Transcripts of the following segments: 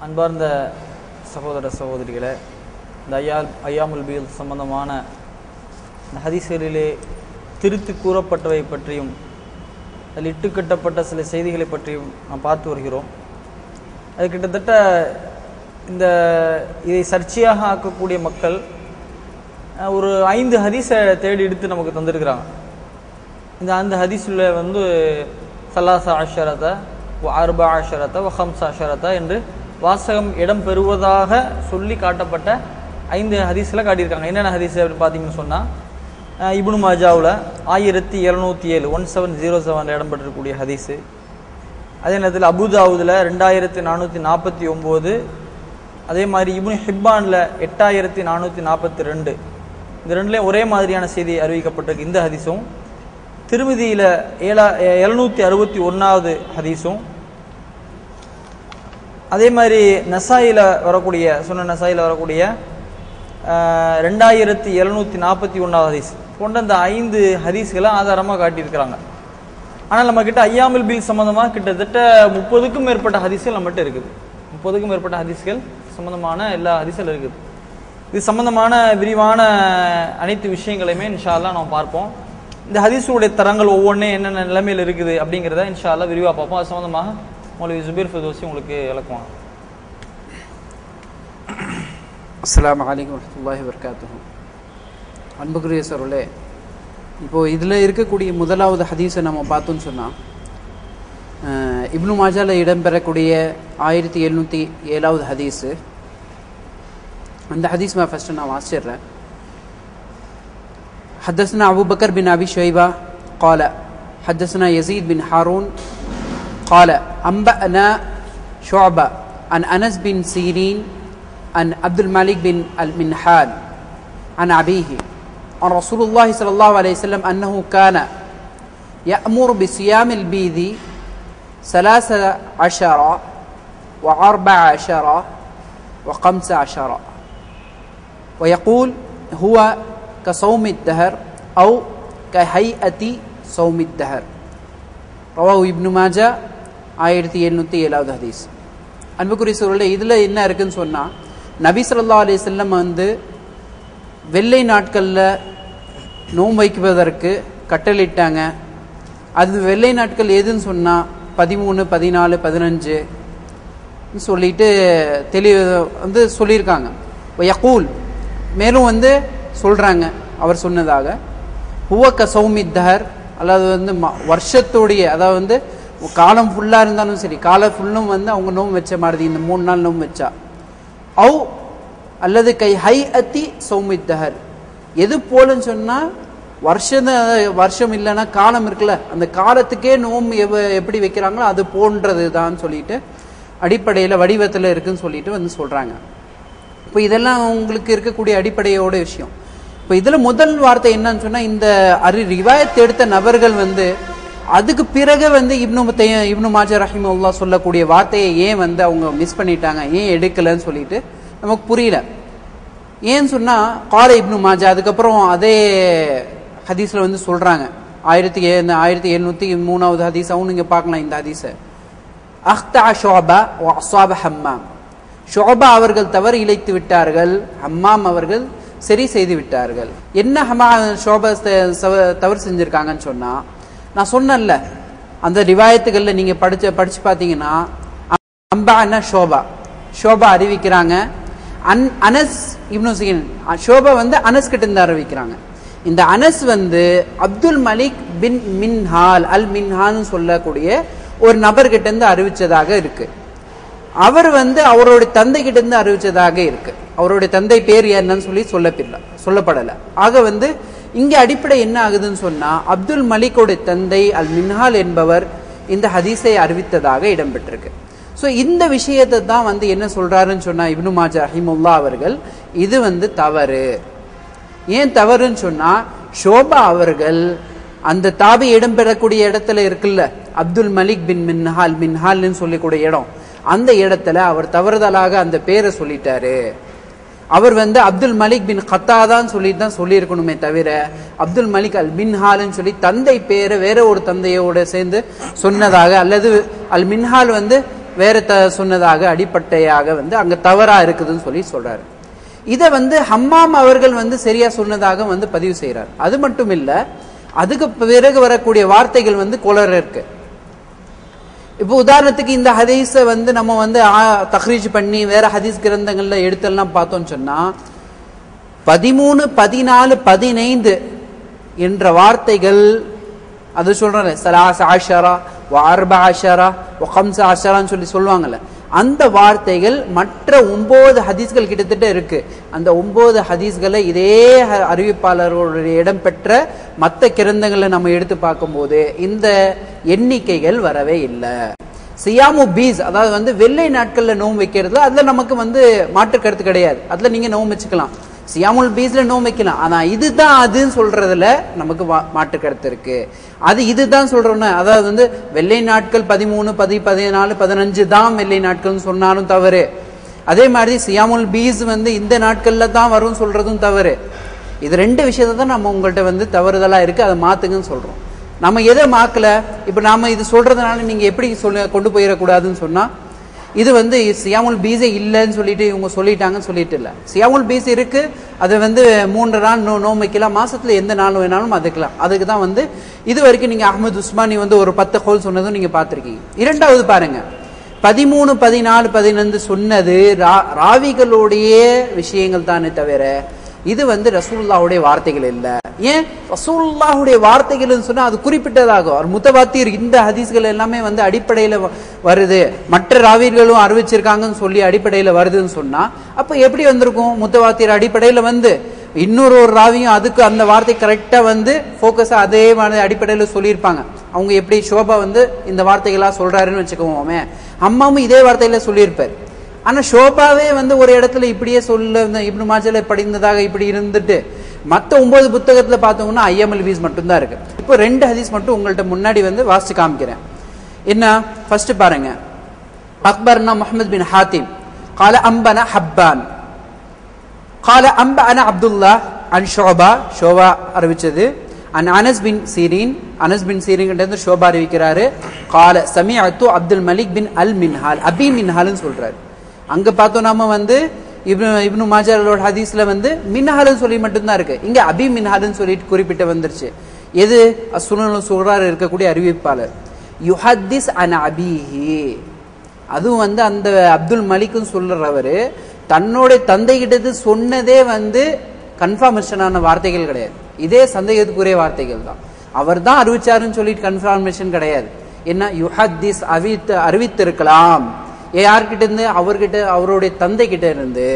அன்பார்ந்த சகோதர சகோதரிகளே, இந்த ஐயாமுல் பீத் சம்பந்தமான ஹதீஸ்களிலே திருத்தி கூறப்பட்டவை பற்றியும் அதில் இட்டுக்கட்டப்பட்ட சில செய்திகளை பற்றியும் நாம் பார்த்து வருகிறோம். அது கிட்டத்தட்ட இதை சர்ச்சையாக ஆக்கக்கூடிய மக்கள் ஒரு 5 ஹதீஸை தேடி எடுத்து நமக்கு தந்திருக்கிறாங்க. அந்த ஹதீஸில் சலாசா அஷரத அர்பா அஷரத ஹம்சா அஷரத என்று வாசகம் இடம் பெறுவதாக சொல்லி காட்டப்பட்ட 5 ஹதீஸில் காட்டியிருக்காங்க. என்னென்ன ஹதீஸ் அப்படின்னு பார்த்தீங்கன்னு சொன்னால், இப்னு மாஜாவில் 1707 1707 இடம்பெற்றிருக்கக்கூடிய ஹதீஸு. அதே நேரத்தில் அபுதாவுதில் 2449, அதே மாதிரி இப்னு ஹிப்பானில் 8442, இந்த ரெண்டுலேயும் ஒரே மாதிரியான செய்தி அறிவிக்கப்பட்டிருக்கு. இந்த ஹதீஸும் திருமிதியில் 761வது ஹதீஸும், அதே மாதிரி நசாயில வரக்கூடிய நசாயில வரக்கூடிய 2741வது ஹதீஸ் போன்ற இந்த 5 ஹதீஸ்களை ஆதாரமாக காட்டியிருக்கிறாங்க. ஆனால் நம்ம கிட்ட ஐயாமுல் பீத் சம்பந்தமாக கிட்டத்தட்ட 30க்கும் மேற்பட்ட ஹதீஸ்கள் நம்மகிட்ட இருக்குது. 30க்கும் மேற்பட்ட ஹதீஸ்கள் சம்பந்தமான எல்லா ஹதீஸ்கள் இருக்குது. இது சம்பந்தமான விரிவான அனைத்து விஷயங்களையுமே இன்ஷா அல்லாஹ் நாம் பார்ப்போம். இந்த ஹதீஸுடைய தரங்கள் ஒவ்வொன்றே என்னென்ன நிலைமையில் இருக்குது அப்படிங்கிறத இன்ஷா அல்லாஹ் விரிவாக பார்ப்போம். அது சம்பந்தமாக மௌலவி ஜுபைர் ஃபிர்தௌஸி உங்களுக்கு விளக்குவாங்க. அஸ்ஸலாமு அலைக்கும் வரஹ்மத்துல்லாஹி வபரகாத்துஹு. அன்புக்குரிய சகோதரர்களே, இப்போ இதில் இருக்கக்கூடிய முதலாவது ஹதீஸை நம்ம பார்த்தோன்னு சொன்னால், இப்னு மாஜாவில் இடம்பெறக்கூடிய 1707வது ஹதீஸு. அந்த ஹதீஸ் ஃபர்ஸ்ட் நான் வாசிடுறேன். حدثنا أبو بكر بن أبي شيبة قال حدثنا يزيد بن هارون قال أنبأنا شعبة عن أنس بن سيرين عن عبد الملك بن المنحال عن أبيه عن رسول الله صلى الله عليه وسلم أنه كان يأمر بصيام البيض 13 و14 و15 ويقول هو كصوم الدهر أو كهيئة صوم الدهر. رواه ابن ماجه 1707வது ஹதீஸ். அன்புக்குரிய சகோதரர்களே, இதில் என்ன இருக்குன்னு சொன்னால், நபி ஸல்லல்லாஹு அலைஹி வஸல்லம் வெள்ளை நாட்களில் நோன்பு வைப்பதற்கு கட்டளையிட்டாங்க. அது வெள்ளை நாட்கள் எதுன்னு சொன்னால் 13, 14, 15 சொல்லிட்டு சொல்லியிருக்காங்க. யகூல் மேலும் சொல்கிறாங்க, அவர் சொன்னதாக, ஹுவ கசௌமி தஹர், அதாவது வருஷத்துடைய, அதாவது காலம் ஃபுல்லாக இருந்தாலும் சரி, காலம் ஃபுல்லும் அவங்க நோம்பு வச்ச மாதிரி, இந்த 3 நாள் நோம்பு வச்சா, அவு அல்லது கை ஹை அத்தி சௌமி தஹர், எது போலன்னு சொன்னால் வருஷம் இல்லைன்னா காலம் இருக்குல்ல, அந்த காலத்துக்கே நோம்பு எப்படி வைக்கிறாங்களோ அது போன்றது தான் சொல்லிட்டு அடிப்படையில் வடிவத்தில் இருக்குன்னு சொல்லிட்டு சொல்கிறாங்க. இப்போ இதெல்லாம் உங்களுக்கு இருக்கக்கூடிய அடிப்படையோட விஷயம். இப்போ இதில் முதல் வார்த்தை என்னன்னு சொன்னால், இந்த ரிவாயத் எடுத்த நபர்கள் அதுக்கு பிறகு இப்னு மாஜா ரஹிமஹுல்லாஹ் சொல்லக்கூடிய வார்த்தையை ஏன் அவங்க மிஸ் பண்ணிட்டாங்க, ஏன் எடுக்கலன்னு சொல்லிட்டு நமக்கு புரியல. ஏன்னு சொன்னால், கால இப்னு மாஜா அதுக்கப்புறம் அதே ஹதீஸில் சொல்கிறாங்க, 1703வது ஹதீஸ். நீங்கள் பார்க்கலாம் இந்த ஹதீஸை. அஹ்தா ஷுஅபா வ அஸாப ஹம்மாம், ஷுஅபா அவர்கள் தவறு இழைத்து விட்டார்கள், ஹம்மாம் அவர்கள் சரி செய்து விட்டார்கள். என்ன ஷுஅபா தவறு செஞ்சிருக்காங்கன்னு சொன்னா, நான் சொன்னேன்ல, அந்த ரிவாயத்துகள்ல நீங்க படிச்சு பார்த்தீங்கன்னா, அம்பா ஷோபா அறிவிக்கிறாங்க, அனஸ் இப்னு சீரின், ஷோபா அனஸ் கிட்ட இருந்து அறிவிக்கிறாங்க. இந்த அனஸ் அப்துல் மலிக் பின் மின்ஹால் அல் மின்ஹால் சொல்லக்கூடிய ஒரு நபர்கிட்ட இருந்து அறிவிச்சதாக இருக்கு. அவர் அவருடைய தந்தை கிட்ட இருந்து அறிவிச்சதாக இருக்கு. அவருடைய தந்தை பேர் என்னன்னு சொல்லப்படல. ஆக இங்க அடிப்படை என்ன ஆகுதுன்னு சொன்னா, அப்துல் மலிக்கோடைய தந்தை அல் மின்ஹால் என்பவர் இந்த ஹதீஸை அறிவித்ததாக இடம்பெற்றிருக்கு. ஸோ இந்த விஷயத்தை தான் என்ன சொல்றாருன்னு சொன்னா இப்னு மாஜா ரஹிமஹுல்லாஹ் அவர்கள், இது தவறு. ஏன் தவறுன்னு சொன்னா, ஷோபா அவர்கள் அந்த தாபி இடம்பெறக்கூடிய இடத்துல இருக்குல்ல, அப்துல் மலிக் பின் மின்ஹால்னு சொல்லக்கூடிய இடம், அந்த இடத்துல அவர் தவறுதலாக அந்த பேரை சொல்லிட்டாரு. அவர் அப்துல் மலிக் பின் கத்தாதான் சொல்லிட்டு தான் சொல்லியிருக்கணுமே தவிர, அப்துல் மலிக் அல் மின்ஹால்னு சொல்லி தந்தை பேரை வேற ஒரு தந்தையோட சேர்ந்து சொன்னதாக, அல்லது அல் மின்ஹால் வேற சொன்னதாக அடிப்படையாக வந்து அங்க தவறா இருக்குதுன்னு சொல்லி சொல்றாரு. இதை வந்து ஹம்மாம் அவர்கள் வந்து சரியா சொன்னதாக வந்து பதிவு செய்யறாரு. அது மட்டும் இல்ல, அதுக்கு பிறகு வரக்கூடிய வார்த்தைகள் வந்து குளற இருக்கு. இப்போ உதாரணத்துக்கு இந்த ஹதீஸை வந்து நம்ம வந்து தக்ரீஜ் பண்ணி வேற ஹதீஸ் கிரந்தங்கள்ல எடுத்தெல்லாம் பார்த்தோம்னு சொன்னா 13, 14, 15 என்ற வார்த்தைகள், அது சொல்றாங்க சலாச ஆஷரா வ அர்பா ஆஷரா வ கம்ச ஆஷரான்னு சொல்லி சொல்லுவாங்கல்ல, அந்த வார்த்தைகள் மற்ற 9 ஹதீஸ்கள் கிட்டத்தட்ட இருக்கு. அந்த 9 ஹதீஸ்களை இதே அறிவிப்பாளர்களுடைய இடம் பெற்ற மற்ற கிரந்தங்களை நம்ம எடுத்து பார்க்கும்போது இந்த எண்ணிக்கைகள் வரவே இல்லை. சியாமு பீஸ், அதாவது வந்து வெள்ளை நாட்கள்ல நோம்பு வைக்கிறதுல அதுல நமக்கு வந்து மாற்று கருத்து கிடையாது. அதுல நீங்க நோம்பு வச்சுக்கலாம், சியாமுல் பீஸ்ல நோம்பு வைக்கலாம். ஆனா இதுதான் அதுன்னு சொல்றதுல நமக்கு மாற்று கருத்து இருக்கு. அது இதுதான் சொல்றோம்னா, அதாவது வந்து வெள்ளை நாட்கள் 13, 14, 15 தான் வெள்ளை நாட்கள் சொன்னாலும் தவறு. அதே மாதிரி சியாமுல் பீஸ் வந்து இந்த நாட்கள்ல தான் வரும் சொல்றதும் தவறு. இது ரெண்டு விஷயத்தை தான் நம்ம உங்கள்கிட்ட வந்து தவறுதலா இருக்கு, அதை மாத்துங்கன்னு சொல்றோம். நம்ம எதை மாக்கல, இப்ப நாம இது சொல்றதுனால நீங்க எப்படி கொண்டு போயிடக்கூடாதுன்னு சொன்னா, இது வந்து சியாமுல் பீஸே இல்லைன்னு சொல்லிட்டு இவங்க சொல்லிட்டாங்கன்னு சொல்லிட்டு இல்லை. சியாமுல் பீஸ் இருக்கு, அது வந்து 3 நாள் நோம்பு வைக்கலாம், மாசத்துல எந்த நாள் வேணாலும் அதுக்கலாம். அதுக்கு தான் வந்து இது வரைக்கும் நீங்க அஹ்மது உஸ்மானி வந்து ஒரு 10 கோல் சொன்னதும் நீங்க பார்த்திருக்கீங்க. இரண்டாவது பாருங்க, 13, 14, 15 சொன்னது ராவிகளுடைய விஷயங்கள் தானே தவிர இது வந்து ரசூலுல்லாஹுடைய வார்த்தைகள் இல்லை. ஏன் ரசூலுல்லாஹுடைய வார்த்தைகள் சொன்னா அது குறிப்பிட்டதாகும். அவர் முத்தவாத்தீர் இந்த ஹதீஸ்கள் எல்லாமே வந்து அடிப்படையில வருது, மற்ற ராவிகளும் அறிவிச்சிருக்காங்கன்னு சொல்லி அடிப்படையில வருதுன்னு சொன்னா அப்ப எப்படி வந்திருக்கும்? முத்தவாத்தீர் அடிப்படையில வந்து இன்னொரு ராவியும் அதுக்கு அந்த வார்த்தை கரெக்டா வந்து போக்கஸா அதே மாதிரி அடிப்படையில சொல்லியிருப்பாங்க. அவங்க எப்படி ஷோபா வந்து இந்த வார்த்தைகளா சொல்றாருன்னு வச்சுக்கோமே, அம்மாவும் இதே வார்த்தையில சொல்லியிருப்பார். ஆனா ஷோபாவே வந்து ஒரு இடத்துல இப்படியே சொல்ல இப்னு மாஜால படிந்ததாக இப்படி இருந்துட்டு மற்ற 9 புத்தகத்துல பார்த்தோம்னா ஐயமல் பீஸ் மட்டும்தான் இருக்கு. இப்போ 2 ஹதீஸ் மட்டும் உங்கள்கிட்ட முன்னாடி வந்து வாசிச்சு காமிக்கிறேன். என்ன ஃபர்ஸ்ட் பாருங்க, அக்பர்னா முஹம்மது பின் ஹாத்திம் قال أنبأنا حبان قال أنبأنا عبد الله عن شعبة அறிவிச்சது عن أنس بن سيرين أنس بن سيرين கிட்ட ஷோபா அறிவிக்கிறாரு. قال سمعت عبد الملك بن المنهال அபி மின்ஹால்னு சொல்றாரு. அங்க பார்த்தோம் நாம வந்து இப்னு மாஜாரோட ஹதீஸ்ல வந்து மின்ஹால்னு சொல்லி மட்டும்தான் இருக்கு, இங்க அபி மின்ஹால்னு சொல்லிட்டு குறிப்பிட்டு வந்துருச்சு. எது சுனனுல் சுக்ரார் இருக்கக்கூடிய அறிவிப்பாளர் யுஹத்திஸ் அன் அபிஹி, அதுவும் வந்து அந்த அப்துல் மலிக்னு சொல்றவரு தன்னோட தந்தை கிட்ட சொன்னதே வந்து கன்ஃபர்மேஷனான வார்த்தைகள் கிடையாது, இதே சந்தேகத்துக்குரிய வார்த்தைகள் தான். அவர் தான் அறிவிச்சாருன்னு சொல்லிட்டு கன்ஃபர்மேஷன் கிடையாது. என்ன யுஹத்திஸ் அறிவித்திருக்கலாம், யார்கிட்ட இருந்து? அவர்கிட்ட, அவருடைய தந்தை கிட்ட இருந்து.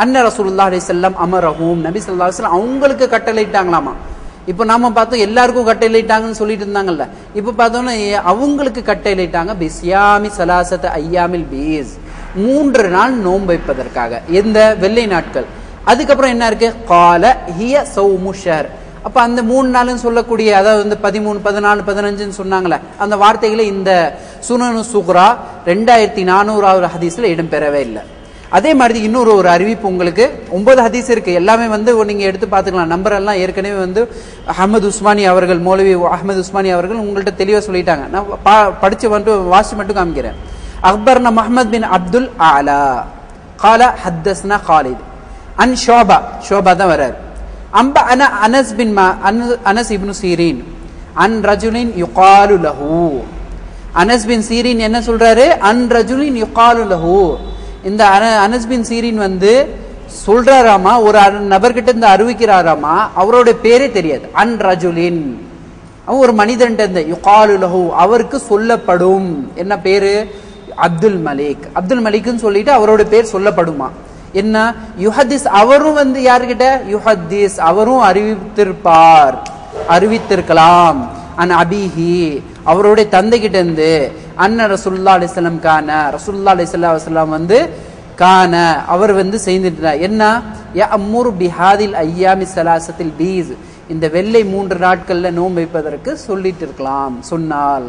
அன்ன ரசூலுல்லாஹி அலைஹி வஸல்லம் அமரஹும், நபி ஸல்லல்லாஹு அலைஹி வஸல்லம் அவங்களுக்கு கட்டளையிட்டாங்களாமா. இப்ப நாம பார்த்தோம் எல்லாருக்கும் கட்டளையிட்டாங்கன்னு சொல்லிட்டு இருந்தாங்கல்ல, இப்ப பார்த்தோம்னா அவங்களுக்கு கட்டளையிட்டாங்க பிஸ்யாமி சலாசத ஐயாமில் பீஸ், 3 நாள் நோன்பு வைப்பதற்காக, எந்த வெள்ளை நாட்கள். அதுக்கப்புறம் என்ன இருக்கு? கால ஹிய சௌமு ஷஹர். அப்ப அந்த 3 நாள்னு சொல்லக்கூடிய, அதாவது வந்து 13, 14, 15 சொன்னாங்களே அந்த வார்த்தைகளை இந்த சுனனு சுக்ரா 2400வது ஹதீஸ்ல இடம்பெறவே இல்லை. அதே மாதிரி இன்னொரு ஒரு அறிவிப்பு உங்களுக்கு 9 ஹதீஸ் இருக்கு, எல்லாமே வந்து நீங்க எடுத்து பார்த்துக்கலாம். நம்பர் எல்லாம் ஏற்கனவே வந்து அஹ்மது உஸ்மானி அவர்கள், மௌலவி அஹ்மது உஸ்மானி அவர்கள் உங்கள்கிட்ட தெளிவா சொல்லிட்டாங்க. நான் படிச்சு மட்டும் வாசி மட்டும் காமிக்கிறேன். அக்பர்னா முஹம்மது பின் அப்துல் ஆலா கால ஹத்தஸ்னா காலித் அன் ஷோபா தான் வர்றாரு. அம்ப அனஸ் இப்னு சீரின் அன் ரஜுலின் யுகாலு லஹு. அனஸ் பின் சீரின் என்ன சொல்றாரு? அன் ரஜுலின் யுகாலு லஹு. இந்த அனஸ் பின் சீரின் வந்து சொல்றாராமா, ஒரு நபர்கிட்ட இருந்து அறிவிக்கிறாராமா, அவரோட பேரே தெரியாது. அன் ரஜுலின், அவன் ஒரு மனிதன் யுகாலு லஹு, அவருக்கு சொல்லப்படும். என்ன பேரு? அப்துல் மலிக். அப்துல் மலிக்னு சொல்லிட்டு அவரோட பேர் சொல்லப்படுமா. என்ன யுஹத்திஸ், அவரும் வந்து யாருக்கிட்ட? யுஹத்திஸ், அவரும் அறிவித்திருப்பார், அறிவித்திருக்கலாம். அன் அபிஹி, அவருடைய தந்தை கிட்ட இருந்து. அன்ன ரசூலுல்லாஹி அலைஹி வஸல்லம் கான, ரசூலுல்லாஹி ஸல்லல்லாஹு அலைஹி வஸல்லம் வந்து கான, அவர் வந்து செய்துட்டார். என்ன யஅமுரு பிஹாதில் ஐயாமி ஸலாஸத்தில் பீஸ், இந்த வெள்ளை 3 நாட்கள்ல நோன்பு வைப்பதற்கு சொல்லிட்டு இருக்கலாம் சொன்னால்.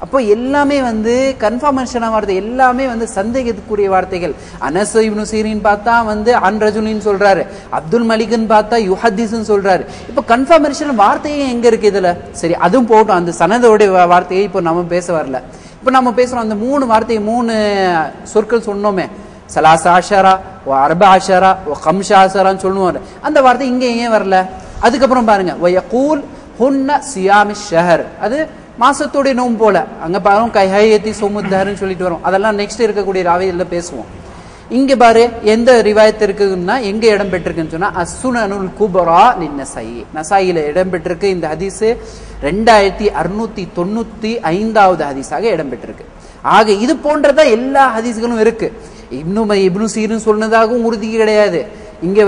அப்போ எல்லாமே வந்து கன்ஃபர்மேஷனா வார்த்தை, எல்லாமே வந்து சந்தேகத்துக்குரிய வார்த்தைகள். அனஸ் இப்னு சீரின் பார்த்தா வந்து அன் ரஜுலின் சொல்றாரு, அப்துல் மலிக்னு பார்த்தா யுஹத்திஸ்னு சொல்றாரு. இப்போ கன்ஃபர்மேஷன் வார்த்தையே எங்க இருக்கு இதுல? சரி, அதுவும் போட்டோம், அந்த சனதோட வார்த்தையை இப்போ நம்ம பேச வரல. இப்போ நம்ம பேசுறோம் அந்த 3 வார்த்தை 3 சொற்கள் சொன்னோமே, சலாசா ஆஷரா ஓ அர்பா ஆஷரா ஓ கம்ஷா ஆஷரான்னு சொல்லுவாங்க. அந்த வார்த்தை இங்கே ஏன் வரல? அதுக்கப்புறம் பாருங்க வயகூல் ஹுன்ன சியாமி ஷஹர், அது மாசத்தோடைய நோம்பு போல. அங்க பாருங்க கைஹயத்தி சோமுத்தஹர்னு சொல்லிட்டு வரும். அதெல்லாம் நெக்ஸ்ட் இருக்கக்கூடிய ராவியில பேசுவோம். இங்க பாரு எந்த ரிவாயத்து இருக்குன்னா எங்க இடம் பெற்றிருக்குன்னு சொன்னா அஸ்ஸுனனுல் குபரா லின்னஸாயி, நஸாயில இடம் பெற்றிருக்கு. இந்த ஹதீஸ் 2695வது ஹதீஸாக இடம் பெற்றிருக்கு. ஆக இது போன்றதா எல்லா ஹதீஸ்களும் இருக்கு. இப்னு சீரின் சொன்னதாகவும் உறுதி கிடையாது. இங்க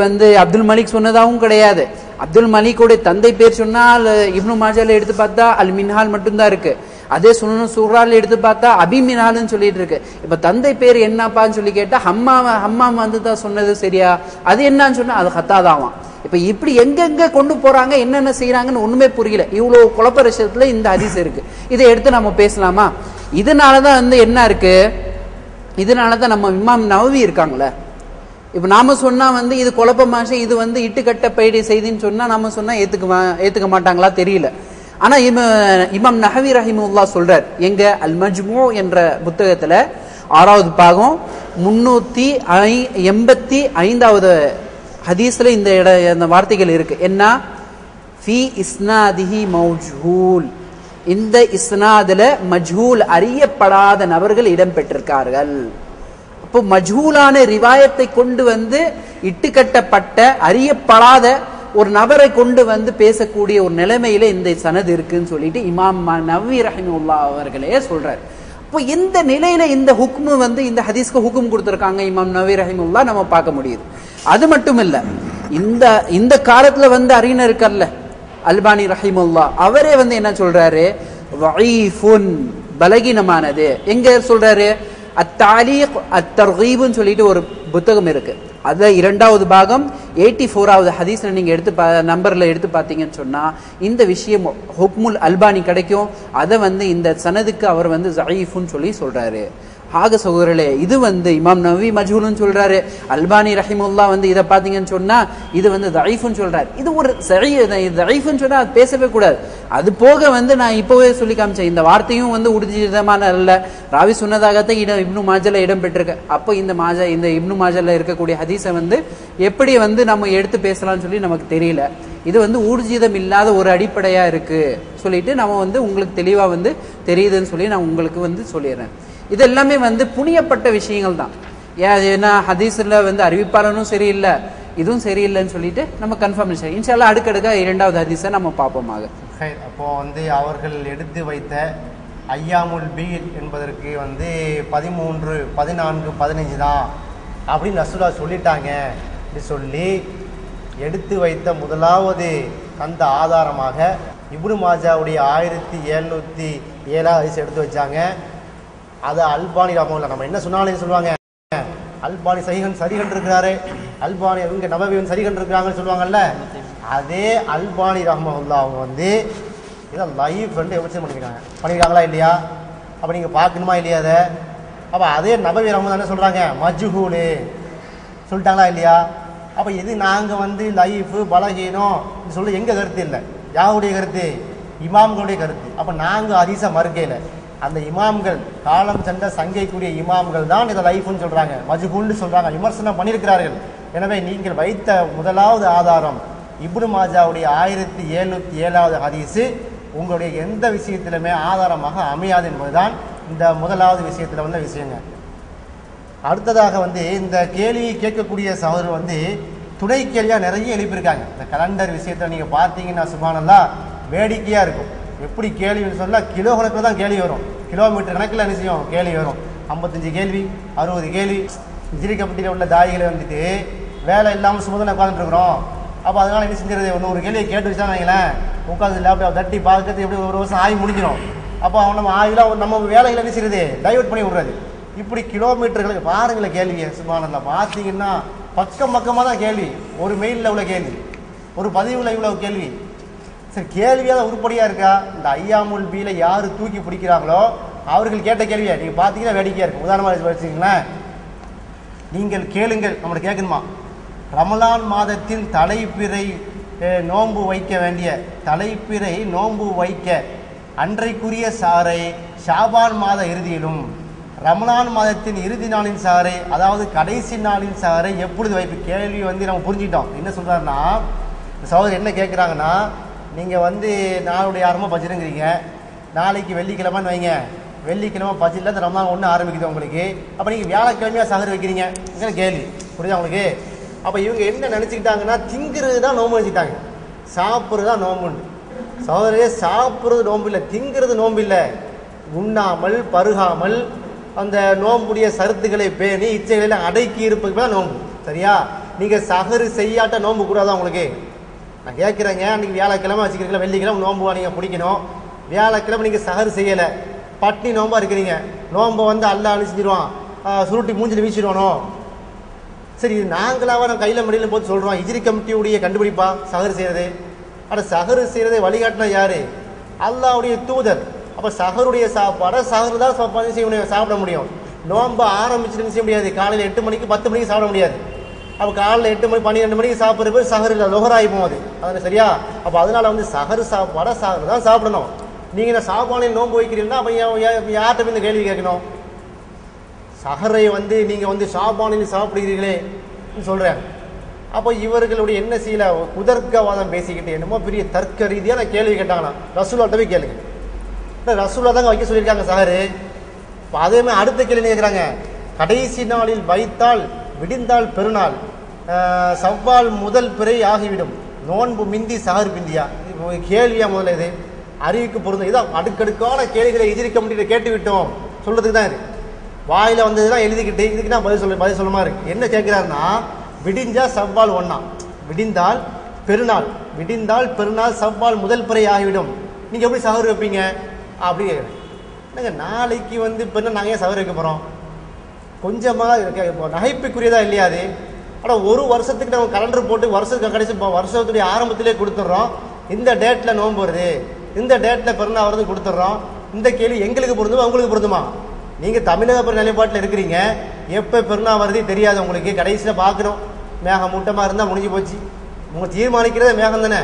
அப்துல் மலிக் சொன்னதாகவும் கிடையாது. அப்துல் மலிக்குடைய தந்தை பேர் சொன்னால் இப்னு மாஜால எடுத்து பார்த்தா அல் மின்ஹால் மட்டும்தான் இருக்கு. அதே சுனன் சூரால எடுத்து பார்த்தா அபி மின்ஹால்னு சொல்லிட்டு இருக்கு. இப்ப தந்தை பேர் என்னப்பான்னு சொல்லி கேட்டா ஹம்மாம் தான் சொன்னது சரியா? அது என்னன்னு சொன்னா அது ஹத்தாதாவாம். இப்ப இப்படி எங்கெங்க கொண்டு போறாங்க, என்னென்ன செய்யறாங்கன்னு ஒண்ணுமே புரியல. இவ்வளவு குழப்ப விஷயத்துல இந்த ஹதீஸ் இருக்கு. இதை எடுத்து நம்ம பேசலாமா? இதனாலதான் என்ன இருக்கு, இதனாலதான் நம்ம இமாம் நவவி இருக்காங்களே, இப்ப நாம சொன்னா இது குழப்பமாஷ, இது இட்டுக்கட்ட பைடி செய்தின்னு சொன்னா நாம சொன்னா ஏத்துக்க மாட்டாங்களா தெரியல. ஆனா இமாம் நஹவி ரஹிமுல்லா சொல்றார், எங்க அல் மஜ்மூ என்ற புத்தகத்துல 6வது பாகம் 385வது ஹதீஸ்ல இந்த வார்த்தைகள் இருக்கு. என்ன? ஃபி இஸ்னாதிஹி மௌஜூல், இந்த இஸ்னாதுல மஜ்ஹூல் அறியப்படாத நபர்கள் இடம்பெற்றிருக்கார்கள். அப்போ மஜ்ஹூலான ரிவாயத்தை கொண்டு இட்டுக்கட்டப்பட்ட அறியப்படாத ஒரு நபரை கொண்டு பேசக்கூடிய ஒரு நிலைமையில இந்த சனது இருக்குன்னு சொல்லிட்டு இமாம் நவவி ரஹிமுல்லா அவர்களே சொல்றாரு. இப்போ இந்த நிலையில இந்த ஹுக்மு இந்த ஹதீஸ்க்கு ஹுக்கும் கொடுத்திருக்காங்க இமாம் நவவி ரஹிமுல்லா, நம்ம பார்க்க முடியுது. அது மட்டும் இல்ல, இந்த காலத்துல அறிஞர் இருக்கார்ல அல்பானி ரஹிமுல்லா, அவரே என்ன சொல்றாரு, வஈஃபுன் பலகீனமானது. எங்க சொல்றாரு? அத்தாலீக் அத்தர்கீப்னு சொல்லிட்டு ஒரு புத்தகம் இருக்கு. அதுல 2வது பாகம் 84வது ஹதீஸ்ல நீங்க நம்பர்ல எடுத்து பாத்தீங்கன்னு சொன்னா இந்த விஷயம் ஹுக்முல் அல்பானி கிடைக்கும். அதை இந்த சனதுக்கு அவர் ஸஈஃப்னு சொல்லி சொல்றாரு. ஆக சகோதரர்களே, இது இமாம் நவவி மஜ்ஹூல்னு சொல்றாரு, அல்பானி ரஹிமுல்லா இதை பாத்தீங்கன்னு சொன்னா இது ஸஈஃப்னு சொல்றாரு. இது ஒரு ஸஈஃப்னு சொன்னா அது பேசவே கூடாது. அது போக நான் இப்பவே சொல்லி காமிச்சேன், இந்த வார்த்தையும் ஊர்ஜிதமான அல்ல, ராவி சொன்னதாகத்தான் இப்னு மாஜால இடம் பெற்றிருக்கு. அப்போ இந்த இப்னு மாஜால இருக்கக்கூடிய ஹதீஸை எப்படி நம்ம எடுத்து பேசலாம்னு சொல்லி நமக்கு தெரியல. இது ஊர்ஜிதம் இல்லாத ஒரு அடிப்படையா இருக்கு சொல்லிட்டு நம்ம உங்களுக்கு தெளிவா தெரியுதுன்னு சொல்லி நான் உங்களுக்கு சொல்லிடுறேன். இது எல்லாமே புனியப்பட்ட விஷயங்கள் தான். ஏன்னா ஹதீஸ்ல அறிவிப்பாளனும் சரியில்லை, இதுவும் சரியில்லைன்னு சொல்லிட்டு நம்ம கன்ஃபார்ம் செய்ய இன்ஷா அல்லாஹ் அடுக்கடுக்க 2வது ஹதீஸை நம்ம பார்ப்போமாக. அப்போ அவர்கள் எடுத்து வைத்த ஐயாமுல் பீல் என்பதற்கு 13, 14, 15 தான் அப்படின்னு ரசூலா சொல்லிட்டாங்க அப்படி சொல்லி எடுத்து வைத்த முதலாவது அந்த ஆதாரமாக இப்னு மாஜாவுடைய 1707 ஹதீஸ் எடுத்து வச்சாங்க. அதை அல்பானி ரஹ்மத்துல்லாஹி, நம்ம என்ன சொன்னாலும் சொல்லுவாங்க அல்பானி சரிகன் இருக்கிறாரு, அல்பானி இவங்க நபவியன் சரிகன் இருக்கிறாங்கன்னு சொல்லுவாங்கல்ல. அதே அல்பானி ரஹ்மத்துல்லாஹி அவங்க இதை லைஃப் எவிடன்ஸ் பண்ணியிருக்காங்களா இல்லையா? அப்போ நீங்கள் பார்க்கணுமா இல்லையா அதை? அப்போ அதே நபவி ரஹ்மத்துல்லாஹி என்ன சொல்கிறாங்க, மஜ்ஹூலு சொல்லிட்டாங்களா இல்லையா? அப்போ இது நாங்கள் லைஃபு பலகீனம் சொல்லி எங்கள் கருத்து இல்லை, யாருடைய கருத்து? இமாம்களுடைய கருத்து. அப்போ நாங்கள் ஹதீஸை மறுக்கையில் அந்த இமாம்கள் காலம் சென்ற சங்கைக்குரிய இமாம்கள் தான் இதை லைஃப்னு சொல்றாங்க, மஜ்ஹூல்னு சொல்றாங்க, விமர்சனம் பண்ணியிருக்கிறார்கள். எனவே நீங்கள் வைத்த முதலாவது ஆதாரம் இப்னு மாஜாவுடைய 1707வது ஹதீஸ் உங்களுடைய எந்த விஷயத்திலுமே ஆதாரமாக அமையாது என்பதுதான் இந்த முதலாவது விஷயத்தில் வந்த விஷயங்க. அடுத்ததாக இந்த கேள்வி கேட்கக்கூடிய சகோதரர் துணை கேள்வியாக நிறைய எழுப்பியிருக்காங்க. இந்த கலண்டர் விஷயத்தில் நீங்கள் பார்த்தீங்கன்னா சுப்ஹானல்லாஹ் வேடிக்கையாக இருக்கும். எப்படி கேள்வின்னு சொன்னால் கிலோ கணக்கில் தான் கேள்வி வரும், கிலோமீட்டர் கணக்கில் என்ன செய்யும் கேள்வி வரும். 55 கேள்வி 60 கேள்வி. ஜிரிக்கப்பட்டியில் உள்ள தாயிகளை வேலை இல்லாமல் சுமதனை உட்காந்துருக்குறோம். அப்போ அதனால் என்ன செஞ்சுறது, ஒரு கேள்வியை கேட்டு வச்சா வைங்களேன், உட்காந்து லேப்டாப் தட்டி பார்க்கறது எப்படி ஒரு வருஷம் ஆகி முடிஞ்சிடும். அப்போ நம்ம ஆகிலாம் நம்ம வேலைகளை என்ன செய்யுறது, டைவர்ட் பண்ணி விடுறது. இப்படி கிலோமீட்டர்களுக்கு பாருங்களேன் கேள்வியை சுப்ஹானல்லாஹ் பார்த்தீங்கன்னா பக்கமாக தான் கேள்வி. ஒரு மெயிலில் உள்ள கேள்வி, ஒரு பதிவில் இவ்வளோ கேள்வி. சரி, கேள்வியாக உருப்படியாக இருக்கா? இந்த ஐயாமுல் பீலை யார் தூக்கி பிடிக்கிறாங்களோ அவர்கள் கேட்ட கேள்வியை நீங்கள் பார்த்தீங்கன்னா வேடிக்கையாக இருக்கும். உதாரணமாக வச்சுக்கிங்களேன், நீங்கள் கேளுங்கள், நம்மளை கேட்கணுமா, ரமலான் மாதத்தில் தலைப்பிறை நோன்பு வைக்க வேண்டிய தலைப்பிறை நோன்பு வைக்க அன்றைக்குரிய சாரை ஷாபான் மாத இறுதியிலும் ரமலான் மாதத்தின் இறுதி நாளின் சாரை அதாவது கடைசி நாளின் சாரை எப்பொழுது வைப்பு கேள்வி வந்து நம்ம புரிஞ்சுக்கிட்டோம். என்ன சொல்கிறாருன்னா சகோதரர் என்ன கேட்குறாங்கன்னா, நீங்கள் வந்து நாளுடைய ஆரம்பம் பஜ்ருங்கிறீங்க, நாளைக்கு வெள்ளிக்கிழமைன்னு வைங்க, வெள்ளிக்கிழமை பஜ்ரில் அந்த ரமலான் ஒன்று ஆரம்பிக்குது உங்களுக்கு, அப்போ நீங்கள் வியாழக்கிழமையாக சஹர் வைக்கிறீங்க கேள்வி புரியுதா உங்களுக்கு? அப்போ இவங்க என்ன நினச்சிக்கிட்டாங்கன்னா திங்கிறது தான் நோம்பு வச்சுக்கிட்டாங்க, சாப்பிட்றது தான் நோம்புன்னு. சகோதரே சாப்பிட்றது நோம்பு இல்லை, திங்கிறது நோம்பு இல்லை. உண்ணாமல் பருகாமல் அந்த நோம்புடைய சருத்துக்களை பேணி இச்சைகளை அடக்கி இருப்பதுக்கு தான் நோம்பு. சரியா? நீங்கள் சஹரு செய்யாட்ட நோம்பு கூடாதான் உங்களுக்கு? நான் கேட்குறேங்க, அன்றைக்கி வியாழக்கிழமை வச்சுக்கிறீங்களா, வெள்ளிக்கிழமை நோம்புவா நீங்கள் பிடிக்கணும், வியாழக்கிழமை நீங்கள் சஹரு செய்யலை, பட்னி நோம்பாக இருக்கிறீங்க, நோம்பை வந்து அல்லா அழிச்சிடுவான், சுருட்டி மூஞ்சில் வீசிடுவானோ? சரி, நாங்களாவா நம்ம கையில் மடியில் போட்டு சொல்கிறோம், ஹிஜ்ரி கமிட்டியுடைய கண்டுபிடிப்பா சஹரு செய்கிறது? ஆனால் சஹரு செய்கிறதை வழிகாட்டினா யார்? அல்லாவுடைய தூதர். அப்போ சஹருடைய சாப்பாடை சஹரு தான் சாப்பிட முடியும். நோம்பை ஆரம்பிச்சுட்டு செய்ய முடியாது, காலையில் 8 மணிக்கு 10 மணிக்கு சாப்பிட முடியாது. அப்போ காலையில் 8 மணி 12 மணிக்கு சாப்பிட்ற பேர் சஹரு இல்லை, லொஹராகி போகுது. அதனால் சரியா? அப்போ அதனால் வந்து சஹரு சாப்பாடை சஹரு தான் சாப்பிடணும். நீங்கள் இந்த சாப்பாடையும் நோன்பு வைக்கிறீங்கன்னா அப்போ யார்கிட்ட போய் இந்த கேள்வி கேட்கணும்? சஹரை வந்து நீங்கள் வந்து சாப்பானையும் சாப்பிடுகிறீர்களே சொல்கிறேன். அப்போ இவர்களுடைய என்ன செய்யல குதர்க்கவாதம் பேசிக்கிட்டு என்னமோ பெரிய தர்க்க ரீதியாக நான் கேள்வி கேட்டாங்கன்னா ரசூலாட்ட போய் கேளுங்க. ரசூலா தாங்க வைக்க சொல்லியிருக்காங்க சஹரு. இப்போ அதே மாதிரி அடுத்த கேள்வி கேட்குறாங்க, கடைசி நாளில் வைத்தால் விடிந்தால் பெருநாள், சவ்வால் முதல் பிறை ஆகிவிடும், நோன்பு மிந்தி சஹர் பிந்தியா? கேள்வியா முதல்ல இது அறிவிக்கு பொருந்தும். இதான் அடுக்கடுக்கான கேள்விகளை எதிர்க்க முடியல கேட்டு விட்டோம் சொல்றதுக்கு தான் இது. வாயில வந்ததுதான் எழுதிக்கிட்டு இதுக்கு நான் பதில் சொல்லுமா இருக்கு. என்ன கேட்கிறாருன்னா, விடிஞ்சா சவ்வால் ஒன்னா, விடிந்தால் பெருநாள், விடிந்தால் பெருநாள் சவ்வால் முதல் பிறை ஆகிவிடும், நீங்க எப்படி சஹர் வைப்பீங்க அப்படி கேட்குறேன். என்னங்க நாளைக்கு வந்து பெருநாள் நாங்கள் ஏன் சஹர் வைக்க போறோம்? கொஞ்சமாக நகைப்புக்குரியதா இல்லையா அது? ஆனால் ஒரு வருஷத்துக்கு நம்ம கலண்டர் போட்டு வருஷத்துக்கு கடைசி வருஷத்துடைய ஆரம்பத்திலே கொடுத்துட்றோம், இந்த டேட்ல நோன்பு வருது, இந்த டேட்ல பெருநாள் வருது கொடுத்துட்றோம். இந்த கேள்வி எங்களுக்கு பொருந்துமா உங்களுக்கு பொருந்துமா? நீங்க தமிழக நிலைப்பாட்டில் இருக்கிறீங்க, எப்போ பெருநாள் வருது தெரியாது உங்களுக்கு, கடைசியில் பார்க்குறோம் மேகம் மூட்டமாக இருந்தால் முடிஞ்சு போச்சு. உங்க தீர்மானிக்கிறதே மேகம் தானே.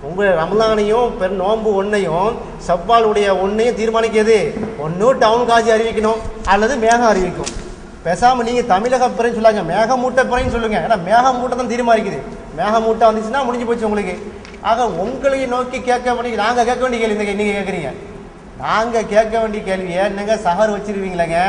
உங்கள் ரமலானையும் நோன்பு ஒன்றையும் சவ்வாலுடைய ஒன்றையும் தீர்மானிக்கிறது ஒன்று டவுன் காட்சி அறிவிக்கணும் அல்லது மேகம் அறிவிக்கும். பேசாமல் நீங்கள் தமிழக பிறைன்னு சொல்லாங்க, மேகமூட்ட பிறைன்னு சொல்லுங்க. ஏன்னா மேகமூட்டை தான் தீர்மானிக்குது. மேகமூட்டை வந்துச்சுன்னா முடிஞ்சு போச்சு உங்களுக்கு. ஆக உங்களை நோக்கி கேட்க வேண்டிய நாங்கள் கேட்க வேண்டிய கேள்வி நீங்கள் கேட்குறீங்க. நாங்கள் கேட்க வேண்டிய கேள்வியை என்னங்க சஹர் வச்சிருவீங்களேங்க,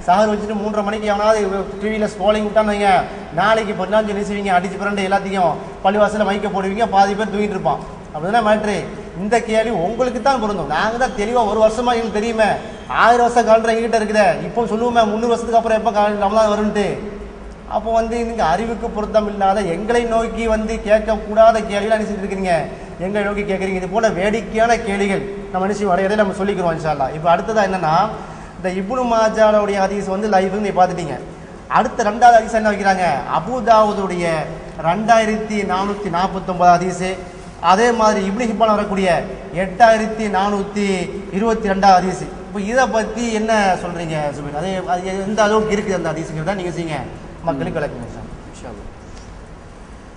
சஹர் வச்சுட்டு 3:30 மணிக்கு எவனாவது டிவியில் ஸ்க்ரோலிங் விட்டான்னு வைங்க, நாளைக்கு பொருளாஞ்சு நினைச்சுவீங்க, அடிச்சு பிறண்டு எல்லாத்தையும் பள்ளிவாசலில் மைக்க போடுவீங்க, பாதி பேர் தூங்கிட்டு இருப்பான். அப்படின்னா மேட்ரு. இந்த கேள்வி உங்களுக்கு தான் பொருந்தும். நாங்கள் தான் தெளிவாக ஒரு வருஷமா எங்களுக்கு தெரியுமே, 1000 வருஷம் காலத்தில் எங்கிட்ட இருக்குதே, இப்போ சொல்லுவோமே 300 வருஷத்துக்கு அப்புறம் எப்போ ரமலான் வரும்ட்டு. அப்போ வந்து நீங்க அறிவுக்கு பொருத்தம் இல்லாத எங்களை நோக்கி வந்து கேட்கக்கூடாத கேள்விகள் நினைச்சிட்டு இருக்கிறீங்க, எங்களை நோக்கி கேட்குறீங்க. இது போல வேடிக்கையான கேள்விகள் நம்ம நினைச்சு வரையறதை நம்ம சொல்லிக்கிறோம் இன்ஷா அல்லாஹ். இப்போ அடுத்ததா என்னன்னா, இந்த இப்னு மாஜாவுடைய ஹதீஸ் வந்து லைவ் நீ பார்த்துட்டீங்க. அடுத்த 2வது ஹதீஸ் என்ன வைக்கிறாங்க, அபூதாவுடைய 2449 ஹதீஸ், அதே மாதிரி இப்னு ஹிப்பான் வரக்கூடிய 8422 ஹதீஸ். இப்போ இதை பத்தி என்ன சொல்றீங்க சுபீர்? அதே எந்த அளவுக்கு இருக்குது அந்த ஹதீஸுங்கிறத நீங்க செய்யுங்க, மக்களுக்கு விளக்குங்க.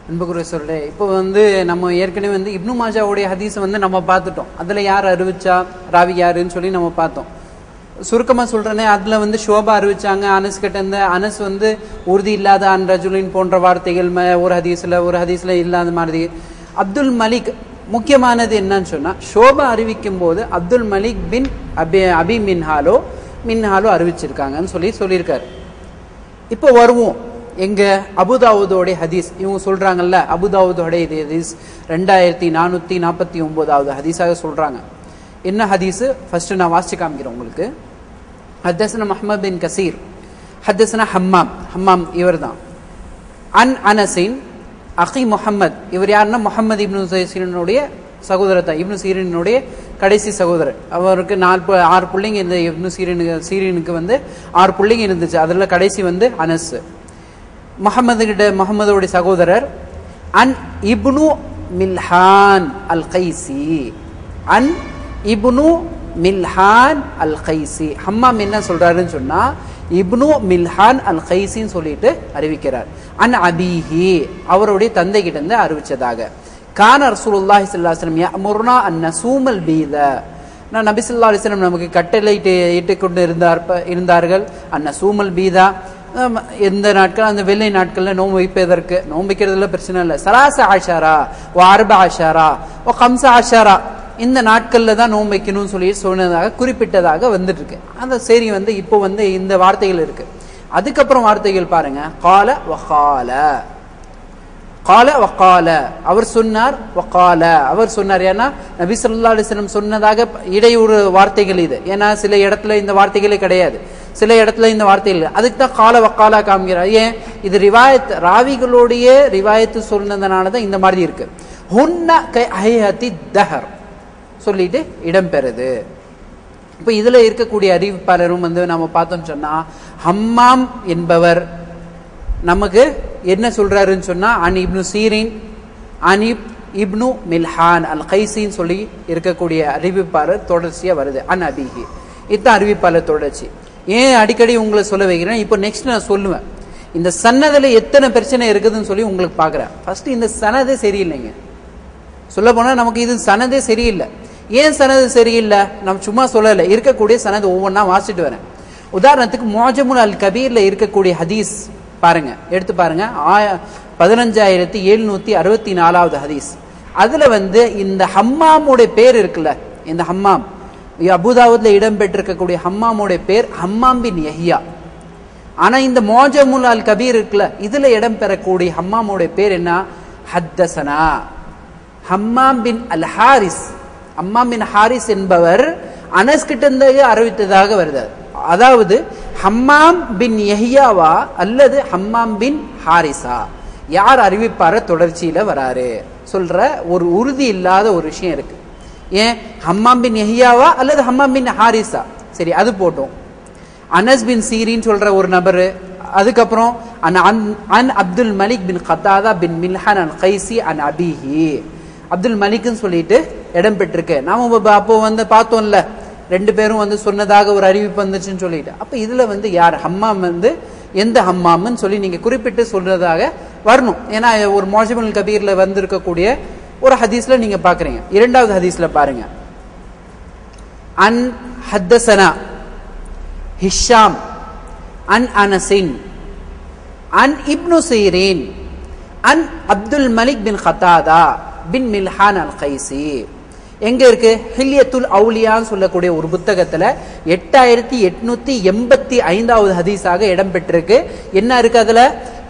அன்புக்குரிய சொல்ல, இப்போ வந்து நம்ம ஏற்கனவே வந்து இப்னு மாஜாவுடைய ஹதீஸை வந்து நம்ம பார்த்துட்டோம். அதில் யார் அறிவிச்சா, ராவி யாருன்னு சொல்லி நம்ம பார்த்தோம். சுருக்கமாக சொல்கிறேனே, அதில் வந்து ஷோபா அறிவிச்சாங்க, அனஸ் கிட்ட இருந்த அனஸ் வந்து உறுதி இல்லாத அன் ரஜுலின் போன்ற வார்த்தைகள் ஒரு ஹதீஸில் இல்லாத மாதிரி. அப்துல் மலிக் முக்கியமானது என்னன்னு சொன்னால், ஷோபா அறிவிக்கும் போது அப்துல் மலிக் பின் அபி மின்ஹாலோ அறிவிச்சிருக்காங்கன்னு சொல்லியிருக்காரு. இப்போ வருவோம் எங்க அபுதாவுதோடைய ஹதீஸ். இவங்க சொல்றாங்கல்ல, அபுதாவுதோடைய ஹதீஸ் 2449வது ஹதீஸாக சொல்றாங்க. என்ன ஹதீஸ் ஃபர்ஸ்ட் நான் வாசிச்சு காமிக்கிறேன் உங்களுக்கு. ஹத்தஸ்னா முஹம்மது பின் கசீர், ஹத்தஸ்னா ஹம்மாம் இவர்தான். அன் அனஸின் அகி முஹம்மத், இவர் யாருன்னா முஹம்மது இப்னு சீரினுடைய சகோதரர், இப்னு சீரினுடைய கடைசி சகோதரர். அவருக்கு 6 பிள்ளைங்க இந்த இப்னு சீரினுக்கு வந்து 6 பிள்ளைங்க இருந்துச்சு. அதுல கடைசி வந்து அனஸ். முகமதுடைய சகோதரர் அன் இப்னு மில்ஹான் அல் கைசி, அன் இப்னு மில்ஹான் அல் கைசி. ஹம்மாம் என்ன சொல்றாருன்னு சொன்னா, இப்னு மில்ஹான் அல் கைசின்னு சொல்லிட்டு அறிவிக்கிறார். அன் அபீஹி, அவருடைய தந்தை கிட்ட இருந்து அறிவிச்சதாக. கான ரசூலுல்லாஹி ஸல்லல்லாஹு அலைஹி வஸல்லம் யஅமுருனா அன் நஸூமல் பீத, நபி ஸல்லல்லாஹு அலைஹி வஸல்லம் நமக்கு கட்டளை இட்டுக் கொண்டு இருந்தார்கள் அன்ன சூமல் பீதா, எந்த நாட்கள் அந்த வெள்ளை நாட்கள்ல நோன்பு வைப்பதற்கு, நோன்பு வைக்கிறதுல பிரச்சனை இல்லை. சலாச ஆஷாரா ஓ அர்பா ஆஷாரா ஓ கம்சா ஆஷாரா, இந்த நாட்கள்ல தான் நோன்பு வைக்கணும்னு சொல்லி சொன்னதாக குறிப்பிட்டதாக வந்துட்டு இருக்கு. அந்த சரி இப்போ இந்த வார்த்தைகள் இருக்கு. அதுக்கப்புறம் வார்த்தைகள் பாருங்க, கால வகால, கால வகால, அவர் சொன்னார், வகால அவர் சொன்னார். ஏன்னா நபி ஸல்லல்லாஹு அலைஹி வஸல்லம் சொன்னதாக இடையூறு வார்த்தைகள் இது. ஏன்னா சில இடத்துல இந்த வார்த்தைகளே கிடையாது, சில இடத்துல இந்த வார்த்தைகள், அதுக்கு தான் கால வக்காலா காமிக்கிறார். ஏன்? இது ரிவாயத், ராவிகளுடைய ரிவாயத்து சொன்னதுனாலதான் இந்த மாதிரி இருக்கு. ஹுன்ன கைஹதி தஹர் சொல்லிட்டு இடம்பெறுது. இப்ப இதுல இருக்கக்கூடிய அறிவிப்பாளரும் நம்ம பார்த்தோம் சொன்னா, ஹம்மாம் என்பவர் நமக்கு என்ன சொல்றாருன்னு சொன்னா, அன் இப்னு சீரின் அனிப் இப்னு மில்ஹான் அல் கைசின்னு சொல்லி இருக்கக்கூடிய அறிவிப்பாளர் தொடர்ச்சியா வருது. அன் அபிஹி, இதுதான் அறிவிப்பாளர் தொடர்ச்சி. ஏன் அடிக்கடி உங்களை சொல்ல வைக்கிறேன், இப்போ நெக்ஸ்ட் நான் சொல்லுவேன். இந்த சன்னதுல எத்தனை பிரச்சனை இருக்குதுன்னு சொல்லி உங்களுக்கு பாக்குறேன். ஃபர்ஸ்ட் இந்த சனதே சரியில்லைங்க. சொல்ல போனா நமக்கு இது சனதே சரியில்லை. ஏன் சனது சரியில்லை? நம்ம சும்மா சொல்லலை, இருக்கக்கூடிய சனது ஒவ்வொன்றா வாசிட்டு வரேன். உதாரணத்துக்கு முஅஜமுல் அல் கபீர்ல இருக்கக்கூடிய ஹதீஸ் பாருங்க, எடுத்து பாருங்க. 15764வது ஹதீஸ். அதுல இந்த ஹம்மாமுடைய பேர் இருக்குல்ல, இந்த ஹம்மாம் அபூதாவுத்ல இடம்பெற்றிருக்கக்கூடிய ஹம்மாமுடைய பேர் ஹம்மாம் பின் யஹ்யா. ஆனா இந்த முஅஜமுல் அல் கபீர் இருக்குல்ல, இதுல இடம்பெறக்கூடிய ஹம்மாமுடைய பேர் என்ன? ஹத்தசனா ஹம்மாம் பின் அல் ஹாரிஸ். ஹம்மாம் பின் ஹாரிஸ் என்பவர் அனஸ் கிட்ட இருந்து அறிவித்ததாக வருது. அதாவது ஹம்மாம் பின் யஹ்யாவா அல்லது ஹம்மாம் பின் ஹாரிஸா, யார் அறிவிப்பார தொடர்ச்சியில வராரு சொல்ற ஒரு உறுதி இல்லாத ஒரு விஷயம் இருக்கு. ஏன்? ஹம்மாம் பின் யஹ்யாவா அல்லது ஹம்மாம் பின் ஹாரிஸா, சரி அது போட்டோம். அனஸ் பின் சீரின் சொல்ற ஒரு நபரு, அதுக்கப்புறம் அன் அப்துல் மலிக் பின் கத்தாதா பின் மில்ஹான் அல் கைசி அன் அபிஹி, அப்துல் மலிக்னு சொல்லிட்டு இடம் பெற்றிருக்கு. நாம அப்போ பார்த்தோம்ல, ரெண்டு பேரும் சொன்னதாக ஒரு அறிவிப்பு வந்துச்சுன்னு சொல்லிட்டு. அப்ப இதுல யார் ஹம்மாம் எந்த ஹம்மாம்னு சொல்லி நீங்க குறிப்பிட்டு சொல்றதாக வரணும். ஏன்னா ஒரு முஅஜமுல் கபீர்ல வந்திருக்கக்கூடிய ஒரு ஹதீஸ்ல நீங்க பாக்குறீங்க. இரண்டாவது ஹதீஸ்ல பாருங்க, அன் ஹத்தசனா ஹிஷாம் அன் அனசின் அன் இப்னு சீரின் அன் அப்துல் மலிக் பின் கத்தாதா பின் மில்ஹான் அல் கைசி. எங்க இருக்கு? ஹில்யத்துல் அவுலியான்னு சொல்லக்கூடிய ஒரு புத்தகத்துல 8885வது ஹதீஸாக இடம் பெற்றிருக்கு. என்ன இருக்கு அதுல?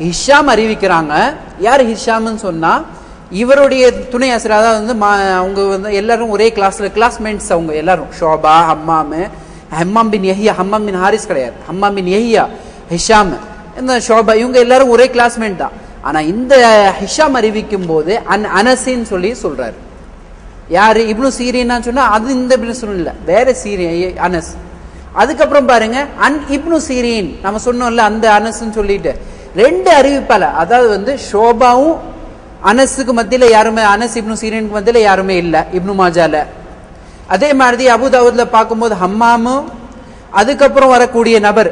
ஹிஷாம் அறிவிக்கிறாங்க. யார் ஹிஷாம்னு சொன்னா, இவருடைய துணை ஆசிரியர். அதாவது அவங்க எல்லாரும் ஒரே கிளாஸ்மேட்ஸ். அவங்க எல்லாரும் ஷோபா, ஹம்மாம் பின் யஹ்யா, ஹம்மாம் பின் ஹாரிஸ் கிடையாது, ஹம்மாம் பின் யஹ்யா, ஹிஷாம், இந்த ஷோபா, இவங்க எல்லாரும் ஒரே கிளாஸ்மேட் தான். ஆனா இந்த ஹிஷாம் அறிவிக்கும் போது அன் அனசின்னு சொல்லி சொல்றாரு. யாரு? இப்னு சீரின்னா சொன்னா அது இந்த இல்ல, வேற சீரியன் அனஸ். அதுக்கப்புறம் பாருங்க, அன் இப்னு சீரின் நம்ம சொன்னோம்ல அந்த அனஸ்ன்னு சொல்லிட்டு ரெண்டு அறிவிப்பால. அதாவது ஷோபாவும் அனஸுக்கு மத்தியில யாருமே, அனஸ் இப்னு சீரினுக்கு மத்தியில யாருமே இல்ல இப்னு மாஜால. அதே மாதிரி அபூதாவுத்ல பார்க்கும்போது ஹம்மாமும், அதுக்கப்புறம் வரக்கூடிய நபர்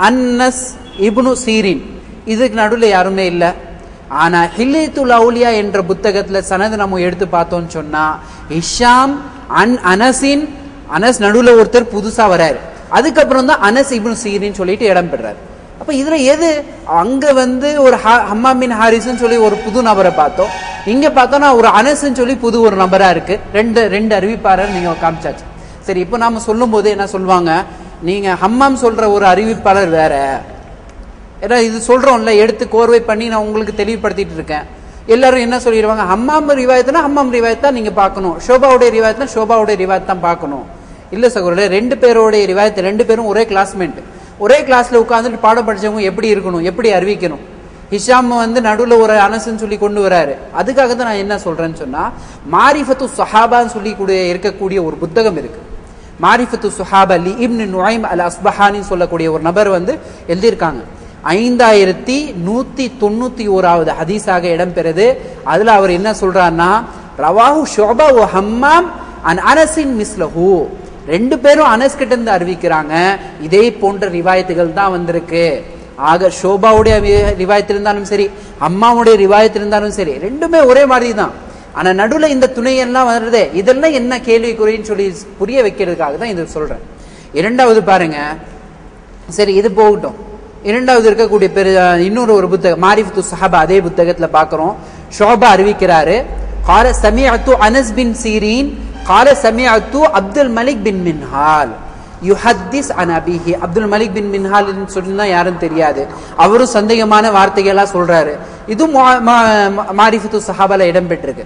அன்னஸ் இப்னு சீரின், இதுக்கு நடுவில் யாருமே இல்ல. ஆனா ஹில்யத்துல் அவுலியா என்ற புத்தகத்துல சனது நம்ம எடுத்து பார்த்தோம்னு சொன்னா, ஹிஷாம் அன் அனஸின், அனஸ் நடுவுல ஒருத்தர் புதுசா வராரு, அதுக்கப்புறம் தான் அனஸ் இப்னு சீரின் சொல்லிட்டு இடம் பெறாரு. அப்ப இதுல எது? அங்க ஒரு ஹம்மாம் பின் ஹாரிஸ்ன்னு சொல்லி ஒரு புது நபரை பார்த்தோம், இங்க பார்த்தோம்னா ஒரு அனஸ்ன்னு சொல்லி புது ஒரு நபரா இருக்கு. ரெண்டு அறிவிப்பாளர் நீங்க காமிச்சாச்சு. சரி, இப்போ நாம சொல்லும் போது என்ன சொல்லுவாங்க, நீங்க ஹம்மாம் சொல்ற ஒரு அறிவிப்பாளர் வேற. ஏன்னா இது சொல்றோம்ல, எடுத்து கோர்வை பண்ணி நான் உங்களுக்கு தெளிவுபடுத்திட்டு இருக்கேன். எல்லாரும் என்ன சொல்லிடுவாங்க, ஹம்மாம் ரிவாயத்னா ஹம்மாம் ரிவாயத் தான் நீங்க பார்க்கணும், ஷோபாவுடைய ரிவாயத்னா ஷோபாவுடைய ரிவாயத் தான் பார்க்கணும். இல்ல சகோதரர், ரெண்டு பேருடைய ரிவாயத், ரெண்டு பேரும் ஒரே கிளாஸ்மேட், ஒரே கிளாஸ்ல உட்கார்ந்துட்டு பாடம் படிச்சவங்க எப்படி இருக்கணும், எப்படி அறிவிக்கணும். ஹிஷாம் நடுவுல ஒரு அனஸ்ன்னு சொல்லி கொண்டு வராரு. அதுக்காக தான் நான் என்ன சொல்றேன்னு சொன்னா, மாரிஃபத்து ஸஹாபான்னு சொல்லி கூட இருக்கக்கூடிய ஒரு புத்தகம் இருக்கு. மாரிஃபத்து ஸஹாபா லி இப்னு நுஐம் அல் அஸ்பஹானி சொல்லக்கூடிய ஒரு நபர் எழுதியிருக்காங்க. 5191வது ஹதீஸாக இடம்பெறுது. அதுல அவர் என்ன சொல்றாருன்னா, ரவாஹு ஷுஅபா வ ஹம்மாம் அன் அனஸின் மிஸ்லஹு, ரெண்டு பேரும் அனஸ் கிட்ட இருந்து அறிவிக்கிறாங்க. இதே போன்ற ரிவாயத்துகள் தான் வந்திருக்கு. ஆக ஷோபாவுடைய ரிவாயத்தில் இருந்தாலும் சரி, அம்மாவுடைய ரிவாயத்தில் இருந்தாலும் சரி, ரெண்டுமே ஒரே மாதிரி தான். ஆனா நடுவுல இந்த துணையெல்லாம் வருதே, இதெல்லாம் என்ன கேள்விக்குறின்னு சொல்லி புரிய வைக்கிறதுக்காக தான் இது சொல்றேன். இரண்டாவது பாருங்க, சரி இது போகட்டும். இரண்டாவது இருக்கக்கூடிய இன்னொரு ஒரு புத்தகம் மாரிஃபத்து ஸஹாபா, அதே புத்தகத்துல பாக்குறோம். ஷுஅபா அறிவிக்கிறாரு, قال سمعت انس بن سيرين قال سمعت عبد الملك بن منهال يحدث عن ابيه. அப்துல் மலிக் பின் மின்ஹால் சொன்னா யாருன்னு தெரியாது, அவரும் சந்தேகமான வார்த்தைகளா சொல்றாரு. இது மாரிஃபத்து ஸஹாபால இடம்பெற்றிருக்கு.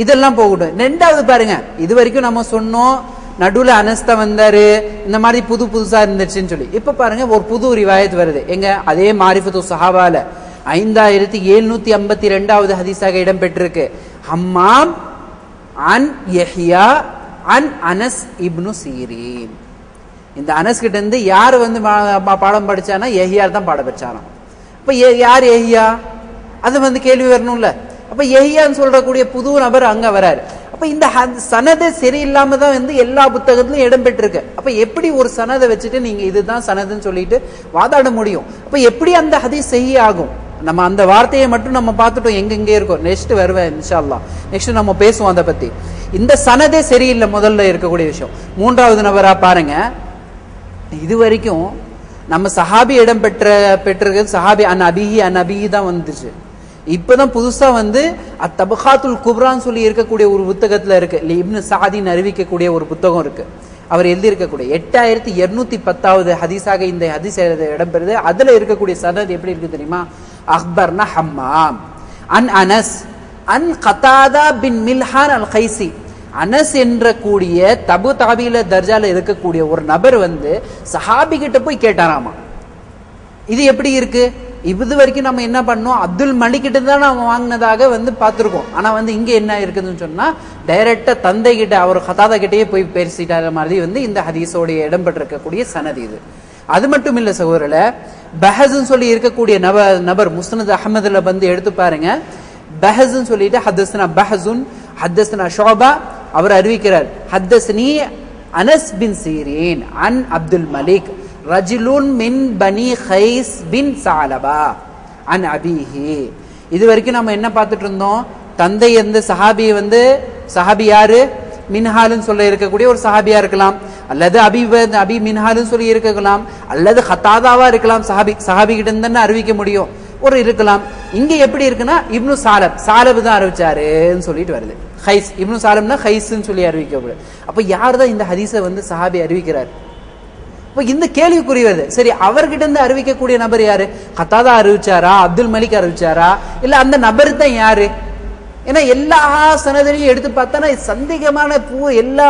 இதெல்லாம் போகட்டும். ரெண்டாவது பாருங்க, இது வரைக்கும் நம்ம சொன்னோம் நடுவுல அனஸ்தா வந்தாரு, இந்த மாதிரி புதுசா இருந்துச்சுன்னு சொல்லி. இப்ப பாருங்க ஒரு புது ரிவாயத் வருது. எங்க அதே மாரிஃபத்து ஸஹாபால 5752வது ஹதீஸாக இடம்பெற்றிருக்கு. ஹம்மாம் அன் யஹ்யா அன் அனஸ் இப்னு சீரீன். இந்த அனஸ் கிட்ட இருந்து யார் வந்து பாடம் படிச்சானா, யஹ்யா தான் பாடம் படிச்சாராம். அப்ப யார் யஹ்யா, அது வந்து கேள்வி வரணும்ல. அப்ப யஹ்யான்னு சொல்றக்கூடிய புது நபர் அங்க வராரு. அப்ப இந்த சனதை சரியில்லாம தான் வந்து எல்லா புத்தகத்திலும் இடம்பெற்றிருக்கு. அப்ப எப்படி ஒரு சனதை வச்சுட்டு நீங்க இதுதான் சனதுன்னு சொல்லிட்டு வாதாட முடியும்? அப்ப எப்படி அந்த ஹதீஸ் சஹீ ஆகும்? நம்ம அந்த வார்த்தையை மட்டும் நம்ம பார்த்துட்டோம், எங்கெங்கே இருக்கோம். நெக்ஸ்ட் வருவேன் இன்ஷா அல்லாஹ், நெக்ஸ்ட் நம்ம பேசுவோம் அதை பத்தி. இந்த சனதே சரியில்லை முதல்ல இருக்கக்கூடிய விஷயம். மூன்றாவது நபரா பாருங்க, இது வரைக்கும் நம்ம சஹாபி இடம் பெற்றிருக்கிறது சஹாபி அன் அபிஹி தான் வந்துச்சு. இப்பதான் புதுசா வந்து அத்தபகாத்துல் குப்ரான்னு சொல்லி இருக்கக்கூடிய ஒரு புத்தகத்துல இருக்கு, இப்னு சாதின் அறிவிக்கக்கூடிய ஒரு புத்தகம் இருக்கு. அவர் எழுதி இருக்கக்கூடிய 8210வது ஹதீஸாக இந்த ஹதீஸ் இடம்பெறுது. அதுல இருக்கக்கூடிய சனத் எப்படி இருக்கு தெரியுமா? அக்பர்னா ஹம்மாம் அன் அனஸ் அன் கதாதா பின் மில்ஹான் அல் கைசி. அனஸ் என்ற கூடிய தபு தாபியில தர்ஜால இருக்கக்கூடிய ஒரு நபர் வந்து சஹாபி கிட்ட போய் கேட்டாராமா. இது எப்படி இருக்கு? இது வரைக்கும் நம்ம என்ன பண்ணோம், அப்துல் மலிக் கிட்ட தான் நம்ம வாங்கினதாக வந்து பார்த்திருக்கோம். ஆனா வந்து இங்க என்ன இருக்குதுன்னு சொன்னா, டைரக்டா தந்தை கிட்ட அவர் கதாதா கிட்டேயே போய் பேசிட்டார மாதிரி வந்து இந்த ஹதீஸோடைய இடம்பெற்றிருக்கக்கூடிய சனது இது. அது மட்டும் இல்ல சகோதரர்களே, பஹஸ்ன்னு சொல்லி இருக்கக்கூடிய நபர் முஸ்னத் அஹ்மதுல வந்து எடுத்து பாருங்க. பஹஸ்ன்னு சொல்லிட்டு ஹதஸ்னா பஹஸுன் ஹதஸ்னா ஷுஅபா அவர் அறிவிக்கிறார், ஹதஸ்னி அனஸ் பின் சீரீன் அன் அப்துல் மலிக் ரஜுலுன் மின் பனி கைஸ் பின் சாலபா அன் அபிஹி. இது வரைக்கும் நம்ம என்ன பார்த்துட்டு இருந்தோம், தந்தை எந்த சஹாபி வந்து சஹாபி யாரு, மின்ஹாலுன்னு சொல்ல இருக்கக்கூடிய ஒரு சஹாபியா இருக்கலாம், அல்லது அபி மின்ஹாலுன்னு சொல்லி இருக்கலாம், அல்லது ஹத்தாதாவா இருக்கலாம். சஹாபி கிட்ட இருந்து அறிவிக்க முடியும் ஒரு இருக்கலாம். இங்க எப்படி இருக்குன்னா இப்னு சாலப் தான் அறிவிச்சாருன்னு சொல்லிட்டு வருது. ஹைஸ் இப்னு சாலப்னா ஹைஸ்ன்னு சொல்லி அறிவிக்கப்படுது. அப்ப யார் தான் இந்த ஹதீஸை வந்து சஹாபி அறிவிக்கிறார்? இந்த கேள்விக்குறி வருது. சரி, அவர்கிட்ட இருந்து அறிவிக்கக்கூடிய நபர் யாரு? கத்தாதா அறிவிச்சாரா, அப்துல் மலிக் அறிவிச்சாரா, இல்ல அந்த நபர் தான் யாரு? ஏன்னா எல்லா சனதையும் எடுத்து பார்த்தா சந்தேகமான எல்லா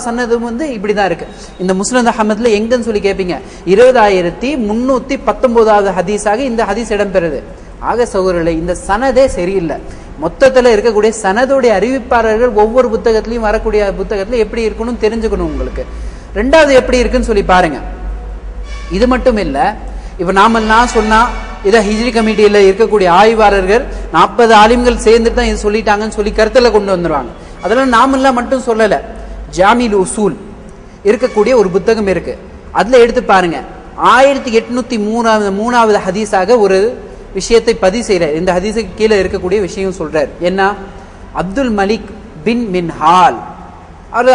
சனதும் வந்து இப்படிதான் இருக்கு. இந்த முஸ்னத் அஹ்மத்ல எங்கன்னு சொல்லி கேட்பீங்க, 20319வது ஹதீஸாக இந்த ஹதீஸ் இடம்பெறுது. ஆக சகோதரர்களே, இந்த சனதே சரியில்லை. மொத்தத்துல இருக்கக்கூடிய சனதுடைய அறிவிப்பாளர்கள் ஒவ்வொரு புத்தகத்திலையும் வரக்கூடிய புத்தகத்துல எப்படி இருக்கணும் தெரிஞ்சுக்கணும் உங்களுக்கு. ரெண்டாவது எப்படி இருக்குன்னு சொல்லி பாருங்க. இது மட்டும் இல்ல, இப்ப நான் சொன்னா இத ஹிஜ்ரி கமிட்டியில இருக்கக்கூடிய ஆய்வாளர்கள் 40 ஆலிம்கள் சேர்ந்துட்டு தான் இது சொல்லிட்டாங்கன்னு சொல்லி கருத்துல கொண்டு வந்துருவாங்க. அதெல்லாம் நாமெல்லாம் மட்டும் சொல்லல. ஜாமில் உசூல் இருக்கக்கூடிய ஒரு புத்தகம் இருக்கு, அதுல எடுத்து பாருங்க. 1803வது ஹதீஸாக ஒரு விஷயத்தை பதிவு செய்யறார். இந்த ஹதீஸுக்கு கீழே இருக்கக்கூடிய விஷயம் சொல்றார். என்ன? அப்துல் மலிக் பின் மின்ஹால்,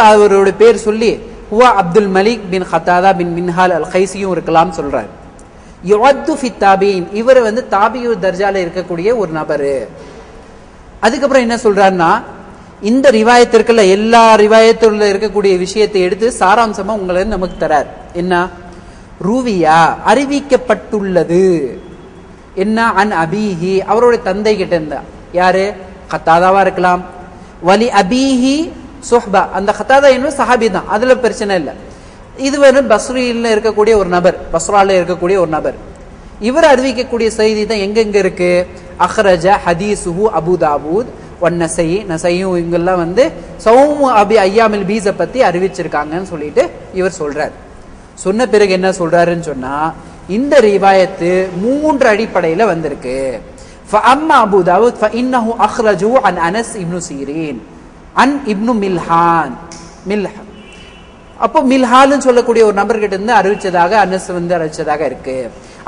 அவருடைய பேர் சொல்லி ஹுவா அப்துல் மலிக் பின் கத்தாதா பின் மின்ஹால் அல் கைசியும் இருக்கலாம் சொல்றார். யுஅத்து ஃபி தாபீன், இவர் வந்து தாபியு தர்ஜால இருக்கக்கூடிய ஒரு நபரு. அதுக்கப்புறம் என்ன சொல்றாருன்னா, இந்த ரிவாயத்திற்குள்ள எல்லா ரிவாயத்துல இருக்கக்கூடிய விஷயத்தை எடுத்து சாராம்சமா உங்களை நமக்கு தரார். என்ன? ரூவியா அறிவிக்கப்பட்டுள்ளது. என்ன? அன் அபீஹி, அவருடைய தந்தை கிட்ட இருந்தா. யாரு? கத்தாதாவா இருக்கலாம். வலி அபீஹி சுஹ்பா, அந்த கத்தாதா என்ன சஹாபி தான், அதுல பிரச்சனை இல்லை. இது பஸ்ரியில இருக்கக்கூடிய ஒரு நபர், பஸ்ரால இருக்கக்கூடிய ஒரு நபர். இவர் அறிவிக்கக்கூடிய செய்தி தான் எங்கெங்க இருக்கு? அஹ்ரஜ ஹதீசுஹு அபு தாவூத் வன் நஸஈ, நஸஈயும் இவங்கெல்லாம் வந்து சௌமு அபி ஐயாமில் பீஸ பத்தி அறிவிச்சிருக்காங்கன்னு சொல்லிட்டு இவர் சொல்றார். சொன்ன பிறகு என்ன சொல்றாருன்னு சொன்னா, இந்த ரிவாயத்து 3 அடிப்படையில வந்திருக்கு. ஃபஅம்மா அபு தாவூத் ஃபஇன்னஹு அஹ்ரஜு அன் அனஸ் இப்னு சீரீன் அன் இப்னு மில்ஹான். அப்போ மில்ஹால்னு சொல்லக்கூடிய ஒரு நபர்கிட்ட இருந்து அறிவிச்சதாக அனஸ் வந்து அறிவிச்சதாக இருக்கு.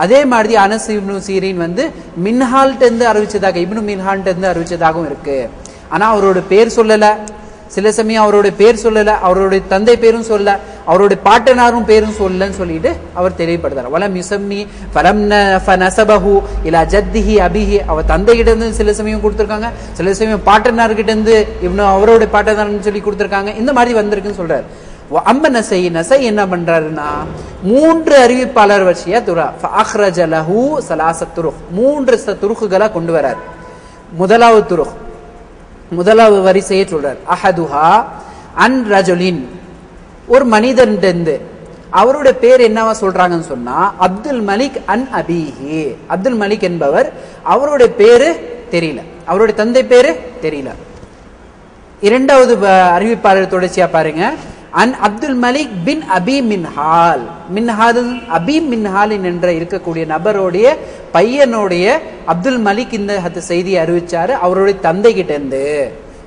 அதே மாதிரி அனஸ் இப்னு சீரீன் வந்து மின்ஹால்ட்ட இருந்து அறிவிச்சதாக, இப்னு மில்ஹான்ட்ட இருந்து அறிவிச்சதாகவும் இருக்கு. ஆனா அவரோட பேர் சொல்லல, சில சமயம் அவருடைய பேர் சொல்லல, அவருடைய தந்தை பேரும் சொல்ல, அவருடைய பாட்டனாரும் பேரும் சொல்லன்னு சொல்லிட்டு அவர் தெளிவுபடுத்தார். வலம் யுசம்மி ஃபலம் ஃபனஸபஹு இலா ஜத்திஹி அபிஹி, அவர் தந்தை கிட்ட இருந்து சில சமயம் கொடுத்திருக்காங்க, சில சமயம் பாட்டனார் கிட்ட இருந்து இவனு அவருடைய பாட்டனார்னு சொல்லி கொடுத்திருக்காங்க. இந்த மாதிரி வந்திருக்குன்னு சொல்றாரு. அம்ம நசை என்ன பண்றாருன்னா 3 அறிவிப்பாளர் வரிசையா துரா ஃபஅக்ரஜ லஹு ஸலாஸத் துருக், 3 துருக்குகளா கொண்டு வரார். முதலாவது துருக், முதலாவது வரிசையை சொல்றார். அஹதுஹா அன் ரஜுலின், ஒரு மனிதன்டந்து, அவருடைய பேர் என்னவா சொல்றாங்கன்னு சொன்னா அப்துல் மலிக் அன் அபிஹி. அப்துல் மலிக் என்பவர், அவருடைய பேரு தெரியல, அவருடைய தந்தை பேரு தெரியல. இரண்டாவது அறிவிப்பாளர் தொடர்ச்சியா பாருங்க. அன் அப்துல் மலிக் பின் அபி மின்ஹால், மின்ஹால் அபி மின்ஹால் என்ற இருக்கக்கூடிய நபருடைய பையனுடைய அப்துல் மலிக் இந்த செய்தியை அறிவிச்சாரு அவருடைய தந்தை கிட்ட இருந்து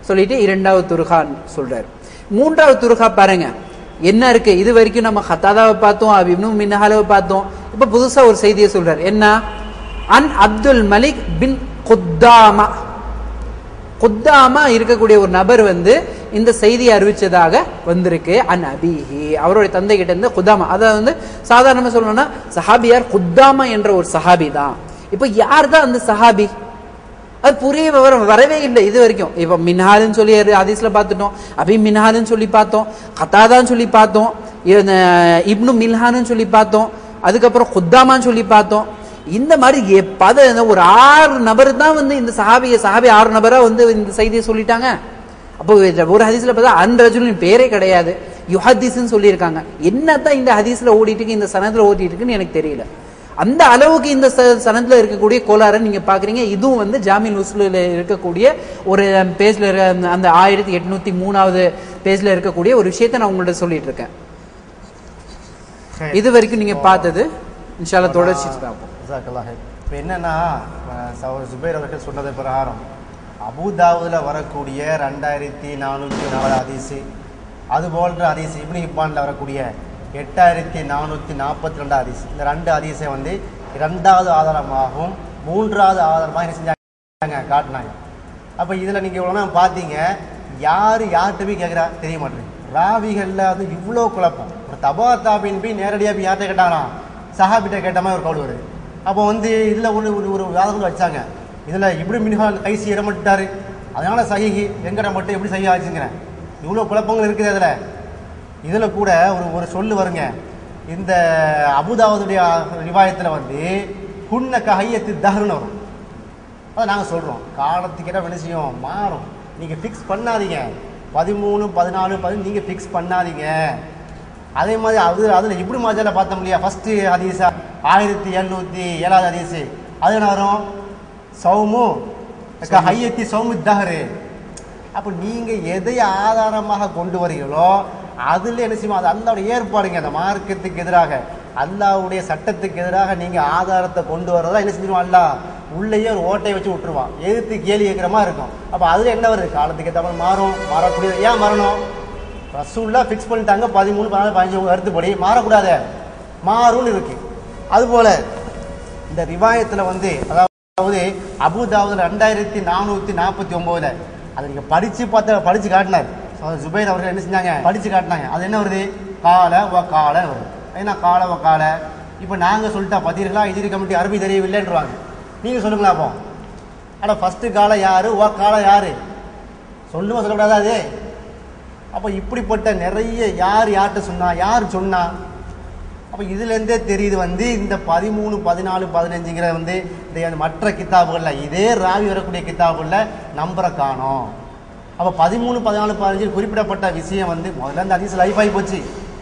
சொல்லிட்டு இரண்டாவது துருகான் சொல்றாரு. மூன்றாவது துருகா பாருங்க என்ன இருக்கு. இது வரைக்கும் நம்ம ஹத்தாதாவை பார்த்தோம், இப்னு மின்ஹாலை பார்த்தோம். இப்ப புதுசா ஒரு செய்தியை சொல்றாரு. என்ன? அன் அப்துல் மலிக் பின் குத்தாமா, குத்தாமா இருக்கக்கூடிய ஒரு நபர் இந்த செய்தியை அறிவிச்சதாக வந்திருக்கு. அன் அபிஹி, அவருடைய தந்தை கிட்ட இருந்து குத்தாமா. அதாவது சாதாரணமா சொல்லணும்னா சஹாபியார் குத்தாமா என்ற ஒரு சஹாபி தான். இப்ப யார் தான் அந்த சஹாபி? அது புரிய விவரம் வரவே இல்லை இது வரைக்கும். இப்ப மின்ஹாலுன்னு சொல்லி ஹதீஸ்ல பார்த்துட்டோம், அபி மின்ஹாலுன்னு சொல்லி பார்த்தோம், கத்தாதான்னு சொல்லி பார்த்தோம், இப்னு மில்ஹான்னு சொல்லி பார்த்தோம், அதுக்கப்புறம் குத்தாமான்னு சொல்லி பார்த்தோம். இந்த மாதிரி ஒரு 6 நபர் தான் இந்த சஹாபி 6 நபரா இந்த செய்தியை சொல்லிட்டாங்க. அப்போ ஒரு ஹதீஸ்ல பார்த்தா அன் ரஜுலின் பேரே கிடையாது, யுஹதீஸ்ன்னு சொல்லியிருக்காங்க. என்னதான் இந்த ஹதீஸ்ல ஓடிட்டு இருக்கு, இந்த சனதுல ஓடிட்டு இருக்குன்னு எனக்கு தெரியல. அந்த அளவுக்கு இந்த சனதுல இருக்கக்கூடிய கோளாறு நீங்க பாக்குறீங்க. இதுவும் ஜாமில் உஸ்லுல இருக்கக்கூடிய ஒரு பேஜ்ல அந்த 1803வது பேஜ்ல இருக்கக்கூடிய ஒரு விஷயத்தை நான் உங்கள்ட்ட சொல்லிட்டு இருக்கேன். இது வரைக்கும் நீங்க பார்த்தது இன்ஷா அல்லாஹ் தொடர்ச்சி பார்ப்போம். இப்போ என்னன்னா சுபைர் அவர்கள் சொன்னது பிரகாரம் அபூதாவுல வரக்கூடிய 2404 ஹதீஸ், அது போன்ற ஹதீஸ் இப்னு ஹிப்பான்ல வரக்கூடிய 8442 ஹதீஸ், இந்த 2 ஹதீஸை இரண்டாவது ஆதாரமாகவும் 3வது ஆதாரமாக என்ன செஞ்சாங்க, காட்டினாங்க. அப்போ இதில் நீங்கள் இவ்வளோ நேரம் பார்த்தீங்க, யார்கிட்ட போய் கேட்குறா தெரிய மாட்டேங்குது. ராவிகளில் இவ்வளோ குழப்பம். ஒரு தபா தாபின் போய் நேரடியாக போய் யார்கிட்ட கேட்டாங்களாம், சஹாபிட்ட கேட்ட மாதிரி ஒரு கவுல் வருது. அப்போ இதில் ஒரு வாதம் வச்சாங்க. இதில் இப்னு மின்ஹால் கைசி இடமட்டாரு, அதனால சஹீஹி எங்கட மட்டும் எப்படி சஹீஹ் ஆச்சுங்கிறேன். இவ்வளோ குழப்பங்கள் இருக்குது. இதில் கூட ஒரு சொல்லு வருங்க. இந்த அபூதாவுடைய ரிவாயத்தில் குன்ன கஹையத்து தஹ்ருன்னு வரும். அதை நாங்கள் சொல்கிறோம், காலத்துக்கு என்ன விஷயம் மாறும், நீங்கள் ஃபிக்ஸ் பண்ணாதீங்க. 13, 14, 15 நீங்கள் ஃபிக்ஸ் பண்ணாதீங்க. அதே மாதிரி அதில் இப்னு மாஜால பார்த்தோம் இல்லையா, ஃபர்ஸ்ட் ஹதீஸா 1707வது ஹதீஸ், அது என்ன வரும், சௌமு ஹையத்தி சௌமு தஹ்ரு. அப்போ நீங்கள் எதை ஆதாரமாக கொண்டு வரீங்களோ அதில் என்ன செய்வோம், அது அல்லாவுடைய ஏற்பாடுங்க. அந்த மார்க்கத்துக்கு எதிராக, அல்லாவுடைய சட்டத்துக்கு எதிராக நீங்கள் ஆதாரத்தை கொண்டு வரதா என்ன செஞ்சிருவான், அல்லா உள்ளேயே ஒரு ஓட்டையை வச்சு விட்டுருவான், எதிர்த்து கேள்வி கேட்குற மாதிரி இருக்கும். அப்போ அதில் என்ன வருது, காலத்துக்கு ஏற்ற மாறும், மாறக்கூடியது. ஏன் மாறணும், ரசூல்லா ஃபிக்ஸ் பண்ணிட்டாங்க 13, 14, 15 கருத்துப்படி மாறக்கூடாது, மாறும்னு இருக்கு. அதுபோல் இந்த ரிவாயத்தில் அதாவது அபூதாவுல 2449 அதை நீங்கள் படித்து காட்டினார் சுபைர் அவர்கள். என்ன செஞ்சாங்க, படித்து காட்டினாங்க. அது என்ன வருது, கால வ கால வருது. ஏன்னா கால வ கால. இப்போ நாங்கள் சொல்லிட்டா பார்த்தீர்களா, இஜ்ரி கமிட்டி அரபி தெரியவில்லைன்றாங்க. நீங்கள் சொல்லுங்களா அப்போ. ஆனால் ஃபஸ்ட்டு கால யார், ஓ கால யார் சொல்லுமா, சொல்லக்கூடாதா அது? அப்போ இப்படிப்பட்ட நிறைய யார்கிட்ட சொன்னா, யார் சொன்னா. அப்போ இதுலேருந்தே தெரியுது இந்த 13, 14, 15ங்கிற இந்த மற்ற கித்தாபுகளில், இதே ராவி வரக்கூடிய கித்தாபுகளில் நம்பரை காணோம். அப்போ 13, 14, 15 குறிப்பிடப்பட்ட விஷயம் முதல்ல இந்த ஹதீஸ் லைஃப் ஆகி போச்சு,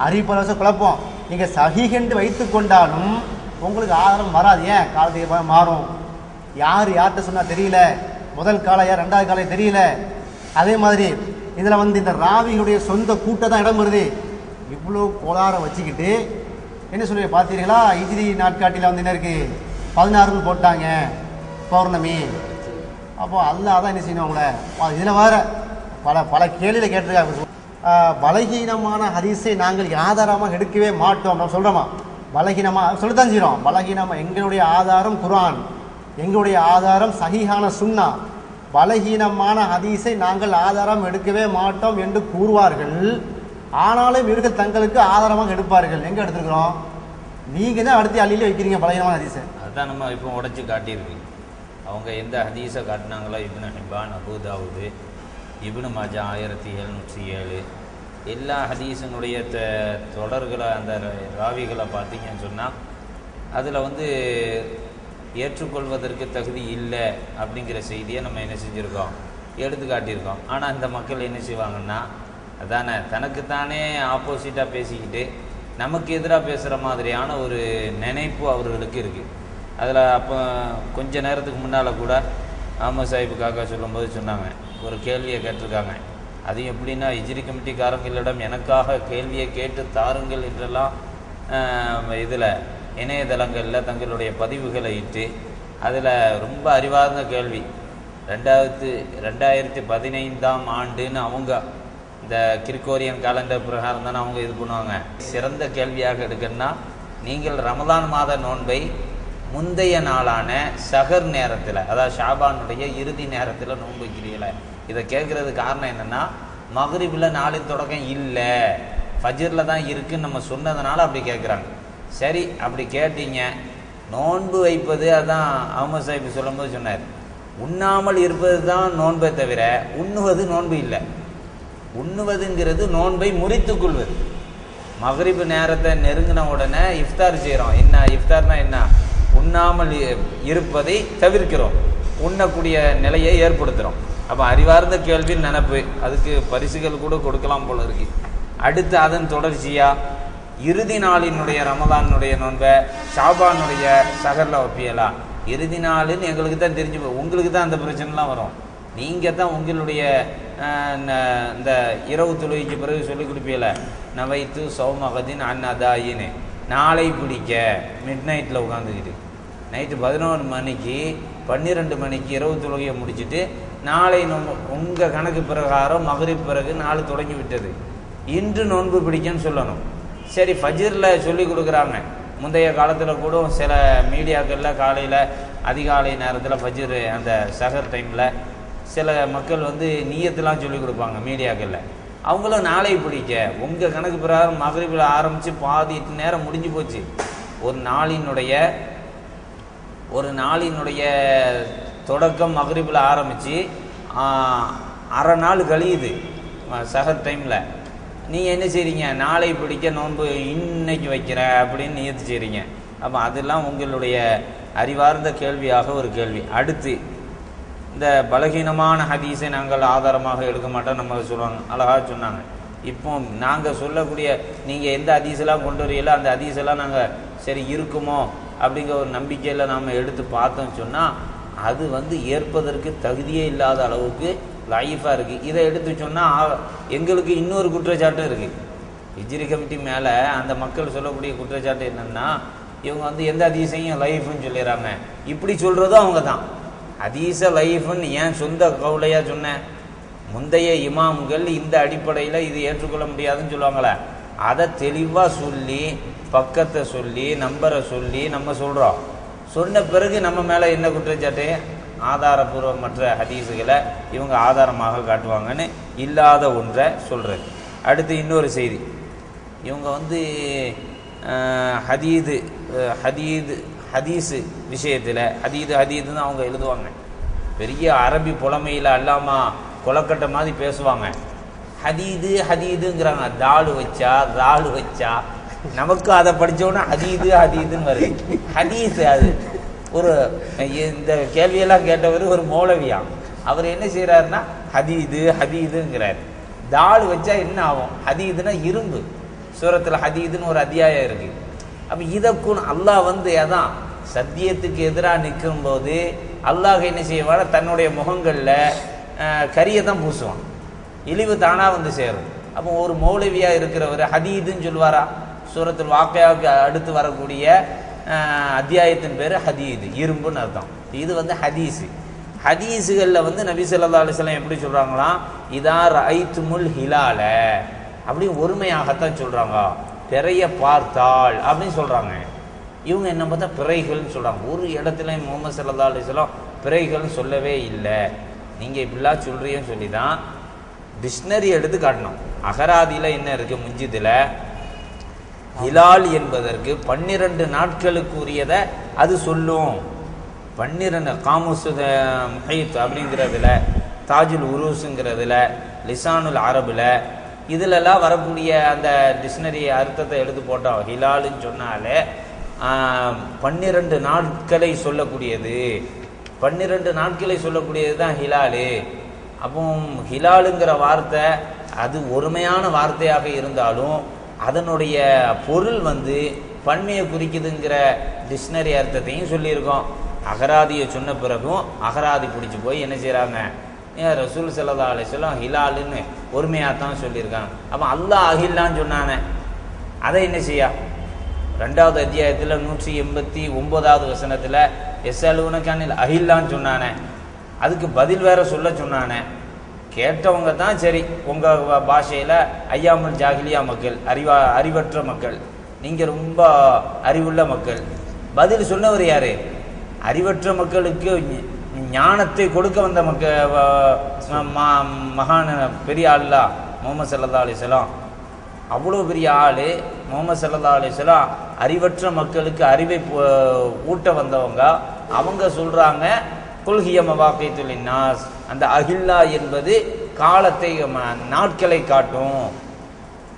அறிவிப்பரவச குழப்பம். நீங்கள் சஹீஹ் வைத்து கொண்டாலும் உங்களுக்கு ஆதாரம் வராது. ஏன், காலத்துக்கு மாறும். யார்கிட்ட சொன்னால் தெரியல, முதல் காலம் யார், 2வது காலம் தெரியல. அதே மாதிரி இதில் இந்த ராவிகளுடைய சொந்த கூட்டம் தான் இடம் வருது. இவ்வளோ கோளாரை வச்சுக்கிட்டு என்ன சொல்லி பார்த்தீர்களா, இஜ்ரி நாட்காட்டியில் என்ன இருக்குது, 16 போட்டாங்க பௌர்ணமி. அப்போது அல்லாஹ் தான் என்ன செய்யணும் அவங்கள. இதில் வேறு பல கேள்வியில் கேட்டிருக்காங்க. பலகீனமான ஹதீஸை நாங்கள் ஆதாரமாக எடுக்கவே மாட்டோம் நம்ம சொல்கிறோமா, பலகீனமாக சொல்லத்தான் செய்கிறோம். பலகீனமாக எங்களுடைய ஆதாரம் குர்ஆன், எங்களுடைய ஆதாரம் சஹீஹான சுன்னா. பலகீனமான ஹதீஸை நாங்கள் ஆதாரம் எடுக்கவே மாட்டோம் என்று கூறுவார்கள். ஆனாலும் இவர்கள் தங்களுக்கு ஆதாரமாக எடுப்பார்கள். எங்கே எடுத்துருக்குறோம்? நீங்கள் தான் அடுத்து அள்ளியிலே வைக்கிறீங்க பலகீனமான ஹதீஸை. அதுதான் நம்ம இப்போ உடைச்சி காட்டியிருக்கு. அவங்க எந்த ஹதீஸை காட்டினாங்களோ இப்னு ஹிப்பான், அபூ தாவூது, இப்னு மாஜா 1707 எல்லா ஹதீஸினுடைய தொடர்களை அந்த ராவிகளை பார்த்தீங்கன்னு சொன்னால் அதில் வந்து ஏற்றுக்கொள்வதற்கு தகுதி இல்லை அப்படிங்கிற செய்தியை நம்ம என்ன செஞ்சுருக்கோம், எடுத்து காட்டியிருக்கோம். ஆனால் இந்த மக்கள் என்ன செய்வாங்கன்னா அதானே தனக்குத்தானே ஆப்போசிட்டாக பேசிக்கிட்டு நமக்கு எதிராக பேசுகிற மாதிரியான ஒரு நினைப்பு அவர்களுக்கு இருக்குது. அதில் அப்போ கொஞ்ச நேரத்துக்கு முன்னால் கூட அஹமது சாஹிப் காக்கா சொல்லும்போது சொன்னாங்க, ஒரு கேள்வியை கேட்டிருக்காங்க. அது எப்படின்னா ஹிஜ்ரி கமிட்டிக்காரங்களிடம் எனக்காக கேள்வியை கேட்டு தாருங்கள் என்றெல்லாம் இதில் இணையதளங்களில் தங்களுடைய பதிவுகளை இட்டு அதில் ரொம்ப அறிவார்ந்த கேள்வி 2015ஆம் ஆண்டுன்னு அவங்க இந்த கிரிகோரியன் காலண்டர் பிரகாரம் தானே அவங்க இது பண்ணுவாங்க. சிறந்த கேள்வியாக எடுக்கணும்னா நீங்கள் ரமதான் மாத நோன்பை முந்தைய நாளான சஹர் நேரத்தில், அதாவது ஷாபானுடைய இறுதி நேரத்தில் நோன்பு வைக்கிறீங்கள, இதை கேட்குறது காரணம் என்னென்னா மக்ரிபில் நாளின் தொடக்கம் இல்லை, ஃபஜ்ரில் தான் இருக்குன்னு நம்ம சொன்னதுனால அப்படி கேட்குறாங்க. சரி, அப்படி கேட்டீங்க. நோன்பு வைப்பது அதான் அஹமது சாஹிப் சொல்லும்போது சொன்னார், உண்ணாமல் இருப்பது தான் நோன்பை தவிர உண்ணுவது நோன்பு இல்லை. உண்ணுவதுங்கிறது நோன்பை முறித்து கொள்வது. மக்ரிபு நேரத்தை நெருங்கின உடனே இஃப்தார் செய்கிறோம். என்ன இஃப்தார்னா என்ன? உண்ணாமல் இருப்பதை தவிர்க்கிறோம், உண்ணக்கூடிய நிலையை ஏற்படுத்துகிறோம். அப்போ அறிவார்ந்த கேள்வி நினப்பு, அதுக்கு பரிசுகள் கூட கொடுக்கலாம் போல இருக்கு. அடுத்து அதன் தொடர்ச்சியாக இறுதி நாளினுடைய ரமலானுடைய நோன்பை ஷாபானுடைய சஹரில் வைப்பியலா? இறுதி நாளுன்னு எங்களுக்கு தான் தெரிஞ்சு போகும், உங்களுக்கு தான் அந்த பிரச்சனைலாம் வரும். நீங்கள் தான் உங்களுடைய இந்த இரவு தொழுகைக்கு பிறகு சொல்லிக் கொடுப்பீல, நவைத்து சௌமகதின் அன்னதாயின்னு நாளை பிடிக்க மிட் நைட்டில் உட்காந்துக்கிட்டு நைட்டு 11 மணிக்கு 12 மணிக்கு இரவு தொழுகையை முடிச்சுட்டு நாளை உங்கள் கணக்கு பிரகாரம் மகரிப் பிறகு நாள் தொடங்கி விட்டது, இன்று நோன்பு பிடிக்கன்னு சொல்லணும். சரி, ஃபஜ்ரில் சொல்லி கொடுக்குறாங்க. முந்தைய காலத்தில் கூட சில மீடியாக்களில் காலையில் அதிகாலை நேரத்தில் ஃபஜ்ர் அந்த சஹர் டைமில் சில மக்கள் வந்து நியத்தெல்லாம் சொல்லி கொடுப்பாங்க மீடியாக்களில். அவங்களும் நாளை பிடிக்க உங்கள் கணக்கு பிரகாரம் மகரிபில் ஆரம்பித்து பாதி நேரம் முடிஞ்சு போச்சு. ஒரு நாளினுடைய தொடக்கம் மகரிபில் ஆரம்பித்து அரை நாள் கழியுது சஹர் டைமில். நீங்கள் என்ன செய்கிறீங்க? நாளை பிடிக்க நோன்பு இன்னைக்கு வைக்கிறேன் அப்படின்னு நியத்து செய்கிறீங்க. அப்போ அதெல்லாம் உங்களுடைய அறிவார்ந்த கேள்வியாக ஒரு கேள்வி. அடுத்து இந்த பலகீனமான ஹதீஸை நாங்கள் ஆதாரமாக எடுக்க மாட்டோம் நம்ம சொல்லுவாங்க, அழகாக சொன்னாங்க. இப்போ நாங்கள் சொல்லக்கூடிய நீங்கள் எந்த ஹதீஸெல்லாம் கொண்டு வரீங்களோ அந்த ஹதீஸெல்லாம் நாங்கள் சரி இருக்குமோ அப்படிங்கிற ஒரு நம்பிக்கையில் நாம் எடுத்து பார்த்தோம்னு சொன்னால் அது வந்து ஏற்பதற்கு தகுதியே இல்லாத அளவுக்கு லைஃபாக இருக்குது. இதை எடுத்து சொன்னால் எங்களுக்கு இன்னொரு குற்றச்சாட்டும் இருக்குது. ஹிஜ்ரி கமிட்டி மேலே அந்த மக்கள் சொல்லக்கூடிய குற்றச்சாட்டு என்னென்னா, இவங்க வந்து எந்த ஹதீஸையும் லைஃப்னு சொல்லிடுறாங்க. இப்படி சொல்கிறதும் அவங்க தான். ஹதீஸ லைஃப்னு ஏன் சொந்த கவுலையாக சொன்னேன்? முந்தைய இமாம்கள் இந்த அடிப்படையில் இது ஏற்றுக்கொள்ள முடியாதுன்னு சொல்லுவாங்களே, அதை தெளிவாக சொல்லி பக்கத்தை சொல்லி நம்பரை சொல்லி நம்ம சொல்கிறோம். சொன்ன பிறகு நம்ம மேலே என்ன குற்றச்சாட்டு? ஆதாரபூர்வமற்ற ஹதீஸுகளை இவங்க ஆதாரமாக காட்டுவாங்கன்னு இல்லாத ஒன்றை சொல்கிறது. அடுத்து இன்னொரு செய்தி, இவங்க வந்து ஹதீஸு விஷயத்தில் ஹதீதுன்னு அவங்க எழுதுவாங்க. பெரிய அரபி புலமையில் அல்லாமா கொலக்கட்டை மாதிரி பேசுவாங்க. ஹதீதுங்கிறாங்க. தாலு வச்சா நமக்கு அதை படித்தோன்னா ஹதீதுன்னு வருது. ஹதீஸ் அது ஒரு இந்த கேள்வியெல்லாம் கேட்டவர் ஒரு மௌலவியா. அவர் என்ன செய்கிறாருன்னா ஹதீதுங்கிறார். தாலு வச்சா என்ன ஆகும்? ஹதீதுன்னா இரும்பு. சூரத்தில் ஹதீதுன்னு ஒரு அத்தியாயம் இருக்குது. அப்போ இதற்கும் அல்லாஹ் வந்து அதான் சத்தியத்துக்கு எதிராக நிற்கும்போது அல்லாஹ் என்ன செய்வானா, தன்னுடைய முகங்களில் கரியை தான் பூசுவான், இழிவு தானாக வந்து சேரும். அப்போ ஒரு மௌலவியாக இருக்கிறவர் ஹதீதுன்னு சொல்லுவாரா? சூரத்துல் வாக்கையாவுக்கு அடுத்து வரக்கூடிய அத்தியாயத்தின் பேர் ஹதீது, இரும்புன்னு அர்த்தம். இது வந்து ஹதீஸுகளில் வந்து நபி ஸல்லல்லாஹு அலைஹி வஸல்லம் எப்படி சொல்கிறாங்களாம், இதா ரஐத்துமுல் ஹிலால அப்படின்னு ஒருமையாகத்தான் சொல்கிறாங்க. பிறைய பார்த்தாள் அப்படின்னு சொல்கிறாங்க. இவங்க என்ன பார்த்தா பிறைகள்னு சொல்கிறாங்க. ஒரு இடத்துல முகமது ஸல்லல்லாஹு அலைஹி வஸல்லம் பிறைகள்னு சொல்லவே இல்லை. நீங்கள் இப்படிலாம் சொல்கிறீன்னு சொல்லி தான் டிக்ஷனரி எடுத்து காட்டணும். அகராதியில் என்ன இருக்குது, முஞ்சிதில் ஹிலால் என்பதற்கு 12 நாட்களுக்குரியதை அது சொல்லும். 12 காமுசு முஹைத் அப்படிங்கிறதுல, தாஜுல் உருஸுங்கிறதுல, லிசானுல் அரபுல, இதிலெல்லாம் வரக்கூடிய அந்த டிக்ஷனரி அர்த்தத்தை எடுத்து போட்டோம். ஹிலாலுன்னு சொன்னாலே 12 நாட்களை சொல்லக்கூடியது, 12 நாட்களை சொல்லக்கூடியது தான் ஹிலாலு. அப்போ ஹிலாலுங்கிற வார்த்தை அது ஒருமையான வார்த்தையாக இருந்தாலும் அதனுடைய பொருள் வந்து பன்மையை குறிக்குதுங்கிற டிக்ஷனரி அர்த்தத்தையும் சொல்லியிருக்கோம். அகராதியை சொன்ன பிறகும் அகராதி பிடிச்சி போய் என்ன செய்கிறாங்க, ஏன் ரசூல் ஸல்லல்லாஹு அலைஹி வஸல்லம் ஹிலாலுன்னு ஒருமையாக தான் சொல்லியிருக்காங்க. அப்போ அல்லாஹ் அஹில்லான்னு சொன்னானே, அதை என்ன செய்யா 2வது அத்தியாயத்தில் 189வது வசனத்தில் எஸ்அலுனகானில் அஹில்லான்னு சொன்னானே, அதுக்கு பதில் வேற சொல்ல சொன்னானே. கேட்டவங்க தான் சரி, உங்கள் பாஷையில் ஐயாமுல் ஜாகிலியா மக்கள், அறிவற்ற மக்கள், நீங்கள் ரொம்ப அறிவுள்ள மக்கள். பதில் சொன்னவர் யாரு? அறிவற்ற மக்களுக்கு ஞானத்தை கொடுக்க வந்த மகான பெரிய ஆள்லா முஹம்மது ஸல்லல்லாஹு அலைஹி வஸல்லம். அவ்வளோ பெரிய ஆள் முஹம்மது ஸல்லல்லாஹு அலைஹி வஸல்லம். அறிவற்ற மக்களுக்கு அறிவை ஊட்ட வந்தவங்க. அவங்க சொல்கிறாங்க குல்ஹிய மவாக்கீத்து லின்னாஸ், அந்த அஹில்லா என்பது காலத்தை நாட்களை காட்டும்,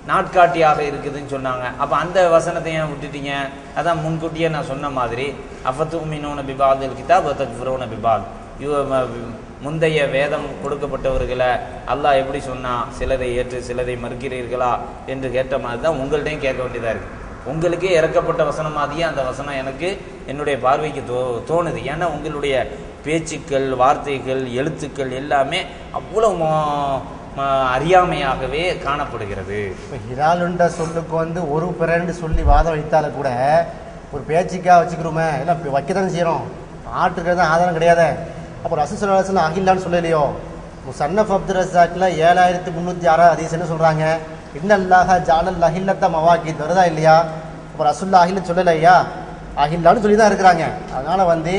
நாட்காட்டியாக இருக்குதுன்னு சொன்னாங்க. அப்போ அந்த வசனத்தை ஏன் விட்டுட்டீங்க? அதான் முன்கூட்டியே நான் சொன்ன மாதிரி அஃபத்துமினூன பிபாதில் கிதாப் வதக்ஃபுரூன பிபாத், முந்தைய வேதம் கொடுக்கப்பட்டவர்களை அல்லாஹ் எப்படி சொன்னா, சிலதை ஏற்று சிலதை மறுக்கிறீர்களா என்று கேட்ட மாதிரி தான் உங்கள்கிட்டையும் கேட்க வேண்டியதாக இருக்குது. உங்களுக்கே இறக்கப்பட்ட வசனம் மாதிரியே அந்த வசனம் எனக்கு என்னுடைய பார்வைக்கு தோணுது. ஏன்னா உங்களுடைய பேச்சுக்கள், வார்த்தைகள், எழுத்துக்கள் எல்லாமே அவ்வளோ அறியாமையாகவே காணப்படுகிறது. இப்போ ஹிலாலுன்ற சொல்லுக்கு வந்து ஒரு பிறண்டு சொல்லி வாதம் வைத்தால கூட ஒரு பேச்சுக்காக வச்சுக்கிறோமே, எல்லாம் வைக்கத்தானே செய்கிறோம், ஆட்டுக்கிறது தான் ஆதாரம் கிடையாது. அப்போ ரசூல் ஸல்லல்லாஹு அலைஹி வஸல்லம் அஹில்லான்னு சொல்லலையோ? முஸன்னஃப் அப்துர் ரஸாக்கில் 7306 ஹதீஸ் என்ன சொல்கிறாங்க, இன்னல்லாஹ ஜஅலல் அஹில்லத்த மவாக்கீத் வருதா இல்லையா? அப்போ ரசூலுல்லாஹ் அஹில்லன்னு சொல்லலையா? அஹில்லான்னு சொல்லி தான் இருக்கிறாங்க. அதனால் வந்து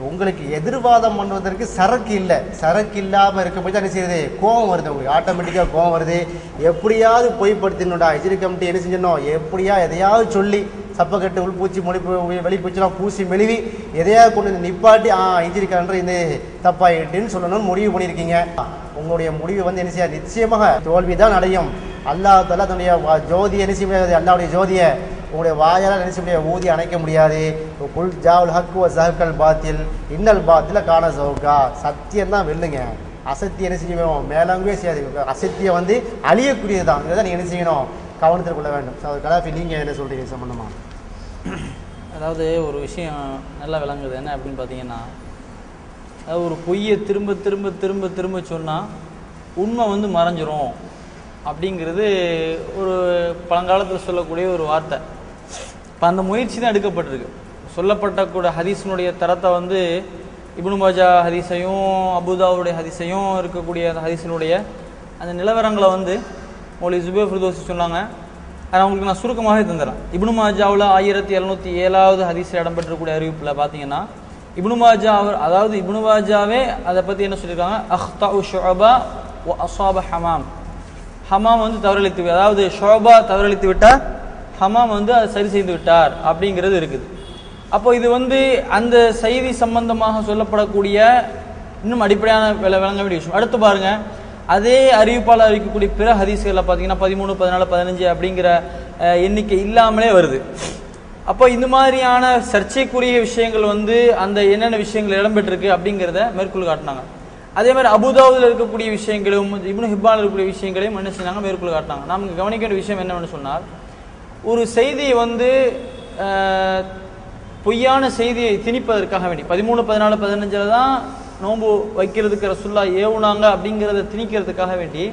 உங்களுக்கு எதிர்வாதம் பண்ணுவதற்கு சரக்கு இல்லை. சரக்கு இல்லாமல் இருக்கும்போது என்ன செய்யுது, கோவம் வருது, உங்களுக்கு ஆட்டோமேட்டிக்காக கோவம் வருது. எப்படியாவது பொய்ப்படுத்தினுடா ஹிஜ்ரி கமிட்டி என்ன செஞ்சணும், எப்படியா எதையாவது சொல்லி சப்பக்கட்டு உள்பூச்சி வெளிப்பூச்சிலாம் பூசி மெழுவி எதையாவது கொண்டு வந்து நிப்பாட்டி ஹிஜ்ரிக்காரன்ற இந்த தப்பாயிட்டுன்னு சொல்லணும்னு முடிவு பண்ணியிருக்கீங்க. உங்களுடைய முடிவு வந்து என்ன செய்ய நிச்சயமாக தோல்வி தான் அடையும். அல்லாஹ் தஆலா தன்னுடைய ஜோதியை என்ன செய்ய முடியாது, அல்லாஹ்வுடைய ஜோதியை உங்களுடைய வாயால் நினைச்ச முடியாது, ஊதி அணைக்க முடியாது. குல் ஜாவுல் ஹக் வ ஸஹகல் பாத்தில் இன்னல் பாத்தில கான ஸௌகா, சத்தியம் தான் வெல்லுங்க, அசத்தியம் என்ன செய்யணும், மேலங்கே செய்யாது. அசத்தியம் வந்து அழியக்கூடியது தான். இதை நீங்கள் என்ன செய்யணும், கவனத்தில் கொள்ள வேண்டும். கலாஃபி நீங்கள் என்ன சொல்கிறீங்க சம்பந்தமா? அதாவது ஒரு விஷயம் நல்லா விளங்குது. என்ன அப்படின்னு பார்த்தீங்கன்னா, அதாவது ஒரு பொய்யை திரும்ப திரும்ப திரும்ப திரும்ப சொன்னால் உண்மை வந்து மறைஞ்சிரும் அப்படிங்கிறது ஒரு பழங்காலத்தில் சொல்லக்கூடிய ஒரு வார்த்தை. இப்போ அந்த முயற்சி தான் எடுக்கப்பட்டிருக்கு. சொல்லப்பட்ட கூட ஹதீஸினுடைய தரத்தை வந்து இப்னு மாஜா ஹதீஸையும் அபூதாவுடைய ஹதீஸையும் இருக்கக்கூடிய அந்த ஹதீஸினுடைய அந்த நிலவரங்களை வந்து மௌலவி ஜுபைர் ஃபிர்தௌஸி சொன்னாங்க. அதை அவங்களுக்கு நான் சுருக்கமாகவே தந்துடுறேன். இப்னு மாஜாவில் 1707வது ஹதீஸில் இடம்பெற்றக்கூடிய அறிவிப்பில் பார்த்தீங்கன்னா, இப்னு மாஜா அதாவது இப்னு மாஜாவே அதை பற்றி என்ன சொல்லியிருக்காங்க, அஹ்தஉ ஷுஅபா வ அஸாப ஹமாம். ஹமாம் வந்து தவறளித்து, அதாவது ஷுஅபா தவறளித்து விட்டார், ஹமாம் வந்து அதை சரி செய்து விட்டார் அப்படிங்கிறது இருக்குது. அப்போ இது வந்து அந்த செய்தி சம்பந்தமாக சொல்லப்படக்கூடிய இன்னும் அடிப்படையான விளங்க வேண்டிய விஷயம். அடுத்து பாருங்க, அதே அறிவிப்பாளர் அறிவிக்கக்கூடிய பிற ஹதீஸ்களில் பார்த்தீங்கன்னா 13, 14, 15 அப்படிங்கிற எண்ணிக்கை இல்லாமலே வருது. அப்போ இந்த மாதிரியான சர்ச்சைக்குரிய விஷயங்கள் வந்து அந்த என்னென்ன விஷயங்கள் இடம்பெற்றிருக்கு அப்படிங்கிறத மேற்கொள் காட்டினாங்க. அதே மாதிரி அபூதாவுதில் இருக்கக்கூடிய விஷயங்களும் இப்னு ஹிப்பானில் இருக்கக்கூடிய விஷயங்களையும் என்ன செஞ்சாங்க, மேற்கொள் காட்டினாங்க. நமக்கு கவனிக்க வேண்டிய விஷயம் என்னவென்னு சொன்னால், ஒரு செய்தியை வந்து பொய்யான செய்தியை திணிப்பதற்காக வேண்டி 13, 14, 15 தான் நோன்பு வைக்கிறதுக்கு ரசூலுல்லாஹ் ஏவுனாங்க அப்படிங்கிறத திணிக்கிறதுக்காக வேண்டி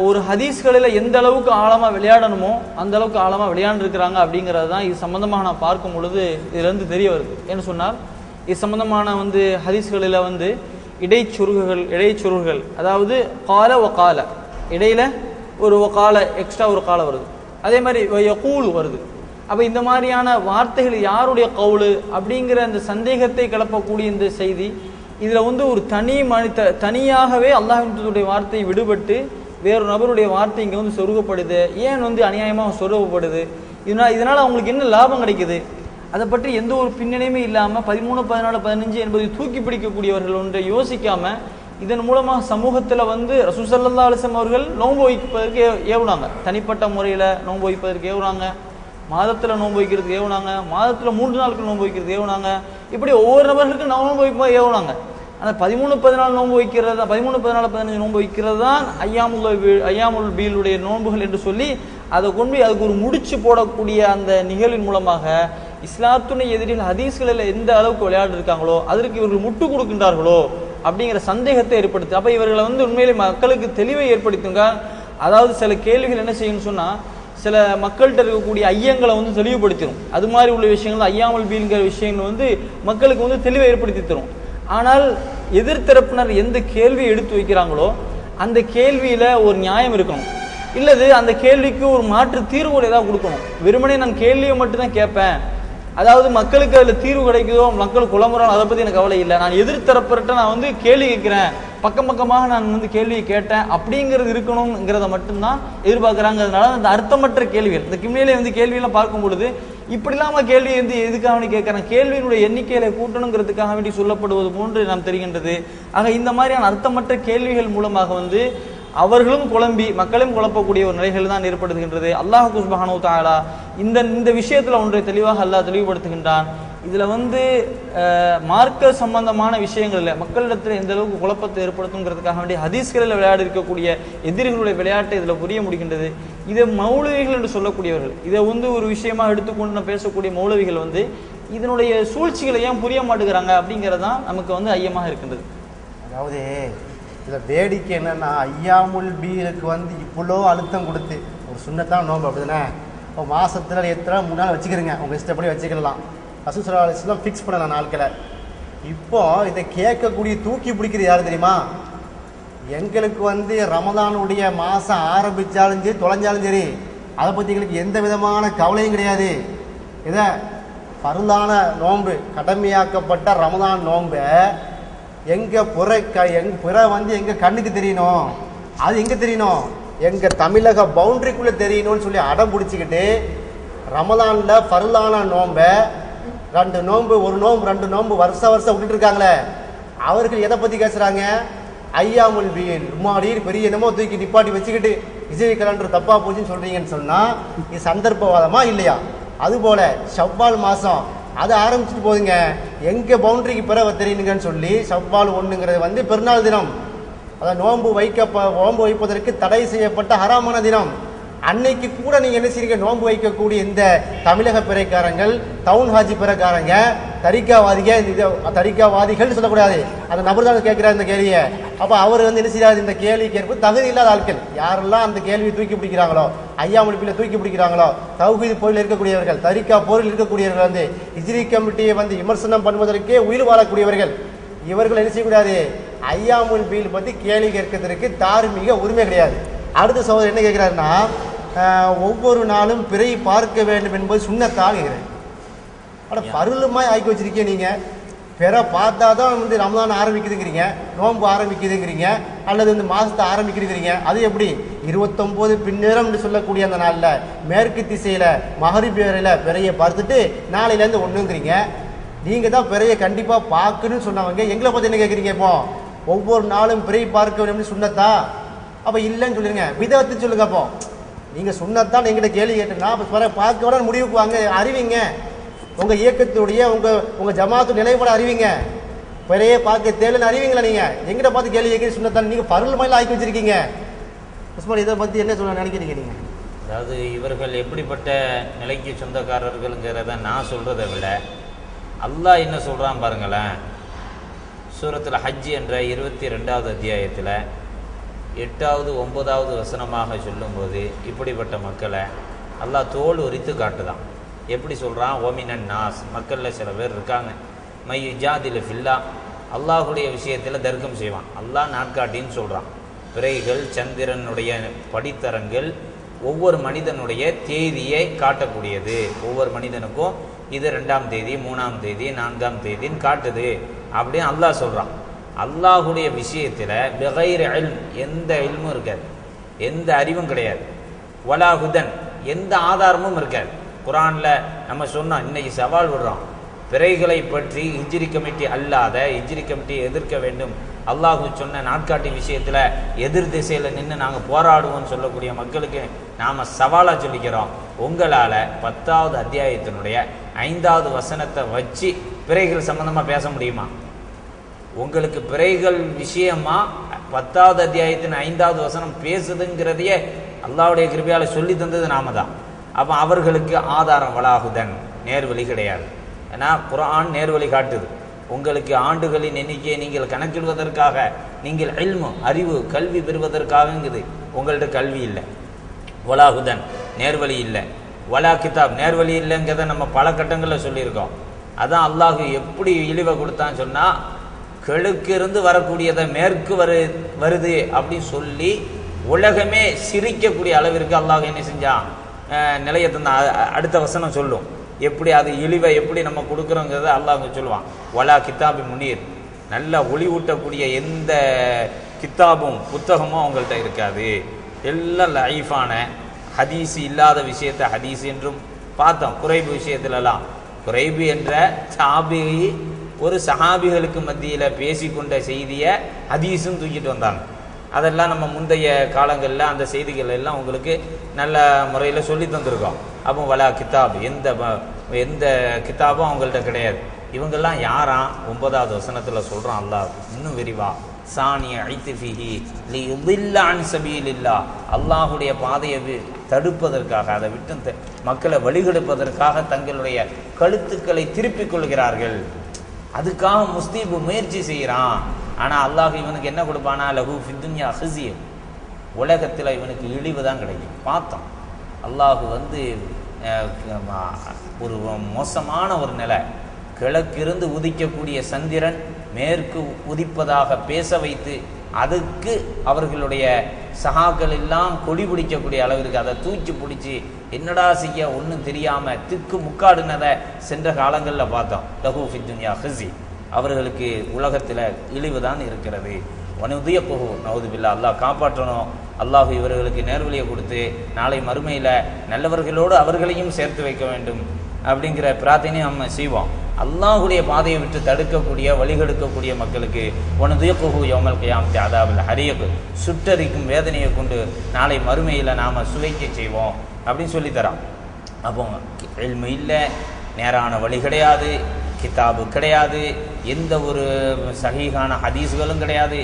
ஒரு ஹதீஸ்களில் எந்த அளவுக்கு ஆழமாக விளையாடணுமோ அந்த அளவுக்கு ஆழமாக விளையாண்டுருக்கிறாங்க அப்படிங்கிறது தான் இது சம்பந்தமாக நான் பார்க்கும் பொழுது இதிலிருந்து தெரிய வருது. என்ன சொன்னால், இது சம்பந்தமான வந்து ஹதீஸ்களில் வந்து இடைச்சொருகுகள், அதாவது கால ஒ கால, இடையில ஒரு கால எக்ஸ்ட்ரா ஒரு கால வருது, அதே மாதிரி யகூல் வருது. அப்போ இந்த மாதிரியான வார்த்தைகள் யாருடைய கவுலு அப்படிங்கிற அந்த சந்தேகத்தை கிளப்பக்கூடிய இந்த செய்தி இதில் வந்து ஒரு தனியாகவே அல்லாஹ்வுடைய வார்த்தை விடுபட்டு வேறொரு நபருடைய வார்த்தை இங்கே வந்து சொருகப்படுது, ஏன் வந்து அநியாயமாக சொருகப்படுது, இதனால் அவங்களுக்கு என்ன லாபம் கிடைக்குது, அதை பற்றி எந்த ஒரு பின்னணியுமே இல்லாமல் 13, 14, 15 என்பதை தூக்கி பிடிக்கக்கூடியவர்கள் ஒன்றை யோசிக்காமல் இதன் மூலமாக சமூகத்தில் வந்து ரசூல் ஸல்லல்லாஹு அலைஹி வஸல்லம் அவர்கள் நோன்பு வைப்பதற்கு ஏவுனாங்க, தனிப்பட்ட முறையில் நோன்பு வைப்பதற்கு ஏவுனாங்க, மாதத்தில் நோன்பு வைக்கிறதுக்கு ஏவுனாங்க, மாதத்தில் 3 நாளுக்கு நோன்பு வைக்கிறதுக்கு ஏவுனாங்க, இப்படி ஒவ்வொரு நபர்களுக்கும் நோன்பு வைப்ப ஏவுனாங்க. ஆனால் 13, 14 நோன்பு வைக்கிறது தான், 13, 14, 15 நோன்பு வைக்கிறது தான் ஐயாமுல் பீலுடைய நோன்புகள் என்று சொல்லி அதை கொண்டு அதுக்கு ஒரு முடிச்சு போடக்கூடிய அந்த நிகழ்வின் மூலமாக இஸ்லாத்துடைய எதிரில் ஹதீஸ்களில் எந்த அளவுக்கு விளையாடு இருக்காங்களோ அதற்கு இவர்கள் முட்டு கொடுக்கின்றார்களோ அப்படிங்கிற சந்தேகத்தை ஏற்படுத்து. அப்போ இவர்களை வந்து உண்மையிலே மக்களுக்கு தெளிவை ஏற்படுத்துங்க. அதாவது சில கேள்விகள் என்ன செய்யணும்னு சொன்னால் சில மக்கள்கிட்ட இருக்கக்கூடிய ஐயங்களை வந்து தெளிவுபடுத்திடும். அது மாதிரி உள்ள விஷயங்கள் ஐயாமுல் பீல்ங்கிற விஷயங்கள் வந்து மக்களுக்கு வந்து தெளிவை ஏற்படுத்தி தரும். ஆனால் எதிர்த்தரப்பினர் எந்த கேள்வியை எடுத்து வைக்கிறாங்களோ அந்த கேள்வியில் ஒரு நியாயம் இருக்கணும், இல்லது அந்த கேள்விக்கு ஒரு மாற்று தீர்வுகள் ஏதாவது கொடுக்கணும். வெறுமனே நான் கேள்வியை மட்டும்தான் கேட்பேன், அதாவது மக்களுக்கு அதில் தீர்வு கிடைக்குதோ மக்கள் குழம்புறாங்க அதை பற்றி எனக்கு கவலை இல்லை, நான் எதிர்த்தரப்பிட்ட நான் வந்து கேள்வி கேட்குறேன், பக்கம் பக்கமாக நான் வந்து கேள்வியை கேட்டேன் அப்படிங்கிறது இருக்கணுங்கிறத மட்டும்தான் எதிர்பார்க்குறாங்க. அதனால அந்த அர்த்தமற்ற கேள்விகள் இந்த கிம்மியிலே வந்து கேள்வியெல்லாம் பார்க்கும் பொழுது இப்படி இல்லாமல் கேள்வி வந்து எதுக்காக வேண்டி கேட்குறேன், கேள்வியினுடைய எண்ணிக்கையில கூட்டணுங்கிறதுக்காக வேண்டி சொல்லப்படுவது போன்று நாம் தெரிகின்றது. ஆக இந்த மாதிரியான அர்த்தமற்ற கேள்விகள் மூலமாக வந்து அவர்களும் குழம்பி மக்களையும் குழப்பக்கூடிய ஒரு நிலைகள் தான் ஏற்படுத்துகின்றது. அல்லாஹ் சுப்ஹானஹு வ தஆலா இந்த விஷயத்தில் ஒன்றை தெளிவாக அல்லாஹ் தெளிவுபடுத்துகின்றான். இதில் வந்து மார்க்க சம்பந்தமான விஷயங்களில் மக்களிடத்தில் எந்த அளவுக்கு குழப்பத்தை ஏற்படுத்துங்கிறதுக்காக வேண்டிய ஹதீஸ்களில் விளையாடி இருக்கக்கூடிய எதிரிகளுடைய விளையாட்டை இதில் புரிய முடிகின்றது. இதை மௌலவிகள் என்று சொல்லக்கூடியவர்கள், இதை வந்து ஒரு விஷயமாக எடுத்துக்கொண்டு பேசக்கூடிய மௌலவிகள் வந்து இதனுடைய சூழ்ச்சிகளை ஏன் புரிய மாட்டேங்கிறாங்க அப்படிங்கிறதான் நமக்கு வந்து ஐயமாக இருக்கின்றது. அதாவது இதில் வேடிக்கை என்னன்னா ஐயாமுல் பீலுக்கு வந்து இவ்வளோ அழுத்தம் கொடுத்து ஒரு சுன்னத்தான் நோம்பு அப்படிதானே, இப்போ மாதத்தில் எத்தனை 3 நாள் வச்சுக்கிறீங்க, உங்கள் இஷ்டப்படி வச்சுக்கலாம், ரசூல் ஸல்லல்லாஹு அலைஹி வஸல்லம் ஃபிக்ஸ் பண்ண நாட்களை. இப்போ இதை கேட்கக்கூடிய தூக்கி பிடிக்கிறது யார் தெரியுமா? எங்களுக்கு வந்து ரமதானுடைய மாதம் ஆரம்பித்தாலும் சரி தொலைஞ்சாலும் சரி அதை பற்றி எங்களுக்கு எந்த விதமான கவலையும் கிடையாது. இதை பருளான நோன்பு கடமையாக்கப்பட்ட ரமதான் நோன்பை எங்கள் புற வந்து எங்கள் கண்ணுக்கு தெரியணும், அது எங்கே தெரியணும், எங்கள் தமிழக பவுண்டரிக்குள்ளே தெரியணும்னு சொல்லி அடம் பிடிச்சிக்கிட்டு ரமதானில் பருளான நோன்பை 2 நோன்பு 1 நோன்பு 2 நோன்பு வருஷம் விட்டுட்டு இருக்காங்களே அவர்கள் எதை பற்றி பேசுகிறாங்க? ஐயாமுல் பீல் முன்னாடி பெரிய என்னமோ தூக்கி நிப்பாட்டி வச்சுக்கிட்டு விஜய் கலண்டர் தப்பாக போச்சுன்னு சொல்கிறீங்கன்னு சொன்னால் இது சந்தர்ப்பவாதமா இல்லையா? அதுபோல் ஷவ்வால் மாதம் அது ஆரம்பிச்சுட்டு போதுங்க, எங்கள் பவுண்டரிக்கு பிறகு தெரியுங்கன்னு சொல்லி ஷவ்வால் 1ங்கிறது வந்து பெருநாள் தினம், அதாவது நோன்பு வைப்பதற்கு தடை செய்யப்பட்ட ஹராமான தினம். அன்னைக்கு கூட நீங்கள் என்ன செய்றீங்க, நோன்பு வைக்கக்கூடிய இந்த தமிழக பிறைக்காரங்கள் டவுன் ஹாஜி பிறைக்காரங்க தரிக்காவாதிகள் சொல்லக்கூடாது, அந்த நபர் தான் கேட்குறாரு இந்த கேள்வியை. அப்போ அவர் வந்து என்ன செய்யறாரு, இந்த கேள்வி கேட்பது தகுதி இல்லாத ஆட்கள் யாரெல்லாம் அந்த கேள்வியை தூக்கி பிடிக்கிறாங்களோ, ஐயாமுல் பீலை தூக்கி பிடிக்கிறாங்களோ, தௌஹீத் போரில் இருக்கக்கூடியவர்கள் தரிக்கா போரில் இருக்கக்கூடியவர்கள் வந்து ஹிஜ்ரி கமிட்டியை வந்து விமர்சனம் பண்ணுவதற்கே உயிர் வாழக்கூடியவர்கள், இவர்கள் என்ன செய்யக்கூடாது, ஐயாமுல் பீல் பற்றி கேள்வி கேட்கறதுக்கு தார்மீக உரிமை கிடையாது. அடுத்த சகோதரர் என்ன கேட்குறாருன்னா, ஒவ்வொரு நாளும் பிறை பார்க்க வேண்டும் என்பது சுன்னத்தான் கேட்குறேன். ஆனால் பருளுமாய் ஆக்கி வச்சிருக்கீங்க நீங்கள், பிற பார்த்தா தான் வந்து ரமதான் ஆரம்பிக்குதுங்கிறீங்க, நோன்பு ஆரம்பிக்குதுங்கிறீங்க, அல்லது வந்து மாதத்தை ஆரம்பிக்கிறீங்க. அது எப்படி 29 பின்னேரம் என்று சொல்லக்கூடிய அந்த நாளில் மேற்கு திசையில் மகரிப் வேளையில் பிறையை பார்த்துட்டு நாளையிலேருந்து 1ங்கிறீங்க. நீங்கள் தான் பிறையை கண்டிப்பாக பார்க்கணும்னு சொன்னவங்க எங்களை பார்த்து என்ன கேட்குறீங்க? இப்போ ஒவ்வொரு நாளும் பிறை பார்க்க வேண்டும் சுன்னத்தா? அப்போ இல்லைன்னு சொல்லிடுங்க, விதத்தை சொல்லுங்க. அப்போ நீங்கள் சுன்னத்தான் எங்கிட்ட கேள்வி கேட்டுன்னா அப்போ பார்க்க விட முடிவுக்கு வாங்க, அறிவிங்க, உங்கள் இயக்கத்துடைய உங்கள் ஜமாத்து நிலைப்பாடு அறிவிங்க, பிறையே பார்க்க தேவைன்னு அறிவிங்களா? நீங்கள் எங்கிட்ட பார்த்து கேள்வி கேட்க சுன்னத்தான் நீங்கள் பருள் மயில ஆக்கி வச்சிருக்கீங்க. உஸ்மான் இதை பற்றி என்ன சொல்ல நினைக்கிறீங்க நீங்கள்? அதாவது இவர்கள் எப்படிப்பட்ட நிலைக்கு சொந்தக்காரர்கள்ங்கிறத நான் சொல்கிறத விட அல்லாஹ் என்ன சொல்கிறான் பாருங்களேன். சூரத்துல் ஹஜ் என்ற 22வது அத்தியாயத்தில் 8வது 9வது வசனமாக சொல்லும்போது இப்படிப்பட்ட மக்களை அல்லாஹ் தோல் உரித்து காட்டுதான். எப்படி சொல்கிறான்? ஓமினன் நாஸ், மக்களில் சில பேர் இருக்காங்க, மை இஜாதில் ஃபில்லா, அல்லாஹுடைய விஷயத்தில் தர்க்கம் செய்வான். அல்லாஹ் நாட்காட்டின்னு சொல்கிறான். பிறைகள் சந்திரனுடைய படித்தரங்கள் ஒவ்வொரு மனிதனுடைய தேதியை காட்டக்கூடியது, ஒவ்வொரு மனிதனுக்கும் இது 2ஆம் தேதி 3ஆம் தேதி 4ஆம் தேதின்னு காட்டுது அப்படின்னு அல்லாஹ் சொல்கிறான். அல்லாஹுடைய விஷயத்தில் பிகைர் இல்ம், எந்த இல்மும் இருக்காது, எந்த அறிவும் கிடையாது. வலா ஹுதன், எந்த ஆதாரமும் இருக்காது. குரானில் நம்ம சொன்னோம், இன்னைக்கு சவால் விடுறோம், பிறைகளை பற்றி ஹிஜ்ரி கமிட்டி அல்லாத, ஹிஜ்ரி கமிட்டியை எதிர்க்க வேண்டும், அல்லாஹு சொன்ன நாட்காட்டி விஷயத்தில் எதிர் திசையில் நின்று நாங்கள் போராடுவோம்னு சொல்லக்கூடிய மக்களுக்கு நாம் சவாலாக சொல்லிக்கிறோம். உங்களால் 10வது அத்தியாயத்தினுடைய 5வது வசனத்தை வச்சு பிறைகள் சம்பந்தமாக பேச முடியுமா? உங்களுக்கு பிறைகள் விஷயமா 10வது அத்தியாயத்தின் 5வது வசனம் பேசுதுங்கிறதையே அல்லாஹ்வுடைய கிருபையால் சொல்லி தந்தது நாம தான். அப்போ அவர்களுக்கு ஆதாரம் வலாகுதன், நேர்வழி கிடையாது. ஏன்னா குர்ஆன் நேர்வழி காட்டுது. உங்களுக்கு ஆண்டுகளின் எண்ணிக்கையை நீங்கள் கணக்கிடுவதற்காக, நீங்கள் இல்மு, அறிவு, கல்வி பெறுவதற்காகங்குது. உங்கள்ட்ட கல்வி இல்லை, வலாகுதன் நேர்வழி இல்லை, வலா கிதாப் நேர்வழி இல்லைங்கிறத நம்ம பல கட்டங்களில் சொல்லியிருக்கோம். அதான் அல்லாஹ் எப்படி இழிவை கொடுத்தான்னு சொன்னால், கிழக்கிருந்து வரக்கூடியதை மேற்கு வருது அப்படின்னு சொல்லி உலகமே சிரிக்கக்கூடிய அளவிற்கு அல்லாஹ் என்ன செஞ்சான், நிலையை தந்தான். அடுத்த வசனம் சொல்லும் எப்படி அது இழிவை எப்படி நம்ம கொடுக்குறோங்கிறத அல்லாஹ் சொல்லுவான். வலா கித்தாபி முனீர், நல்ல ஒளி ஊட்டக்கூடிய எந்த கித்தாபும் புத்தகமும் அவங்கள்ட்ட இருக்காது. எல்லாம் லைஃபான ஹதீஸ் இல்லாத விஷயத்தை ஹதீஸ் என்றும் பார்த்தோம். குறைபு விஷயத்துலலாம் குறைபு என்ற சாபி ஒரு சஹாபிகளுக்கு மத்தியில் பேசிக்கொண்ட செய்தியை ஹதீஸும் தூக்கிட்டு வந்தாங்க. அதெல்லாம் நம்ம முந்தைய காலங்களில் அந்த செய்திகள் எல்லாம் உங்களுக்கு நல்ல முறையில் சொல்லி தந்திருக்கோம். அப்போ வலா கித்தாப், எந்த கித்தாபும் அவங்கள்ட்ட கிடையாது. இவங்கெல்லாம் யாராம்? 9வது வசனத்தில் சொல்கிறான் அல்லாஹ் இன்னும் விரிவா, சானிய ஐத்திஃபிஹி லியுதில்ல அன் சபீலில்லாஹ், அல்லாஹுடைய பாதையை தடுப்பதற்காக, அதை விட்டு மக்களை வழிகெடுப்பதற்காக தங்களுடைய கழுத்துக்களை திருப்பிக் கொள்கிறார்கள். அதுக்காக முஸ்தீபு முயற்சி செய்கிறான். ஆனால் அல்லாஹ் இவனுக்கு என்ன கொடுப்பானா, லஹு ஃபித்துன்யா ஹிஸியம், உலகத்தில் இவனுக்கு இழிவு தான் கிடைக்கும். பார்த்தோம் அல்லாஹ் ஒரு மோசமான ஒரு நிலை, கிழக்கிருந்து உதிக்கக்கூடிய சந்திரன் மேற்கு உதிப்பதாக பேச வைத்து அதுக்கு அவர்களுடைய சகாக்கள் எல்லாம் கொடி பிடிக்கக்கூடிய அளவிற்கு அதை தூக்கி பிடிச்சி என்னடா செய்ய ஒன்றும் தெரியாமல் திக்கு முக்காடுனதை சென்ற காலங்களில் பார்த்தோம். லஹு ஃபித்துன்யா ஹிஸி, அவர்களுக்கு உலகத்தில் இழிவு தான் இருக்கிறது. வனுதிய குஹு நவுதுபில்லா, அல்லாஹ் காப்பாற்றணும். அல்லாஹ் இவர்களுக்கு நேர்வழியை கொடுத்து நாளை மறுமையில் நல்லவர்களோடு அவர்களையும் சேர்த்து வைக்க வேண்டும் அப்படிங்கிற பிரார்த்தனையும் நம்ம செய்வோம். அல்லாஹுடைய பாதையை விட்டு தடுக்கக்கூடிய வழிகெடுக்கக்கூடிய மக்களுக்கு வனுதிய குஹு யௌமல் கியாமத்தி அதாபில் ஹரியக்கு, சுட்டரிக்கும் வேதனையை கொண்டு நாளை மறுமையில் நாம் சுவைக்க செய்வோம் அப்படின்னு சொல்லித்தரோம். அப்போ இல்மு இல்லை, நேரான வழி கிடையாது, கிதாபு கிடையாது, எந்த ஒரு சஹீஹான ஹதீஸ்களும் கிடையாது,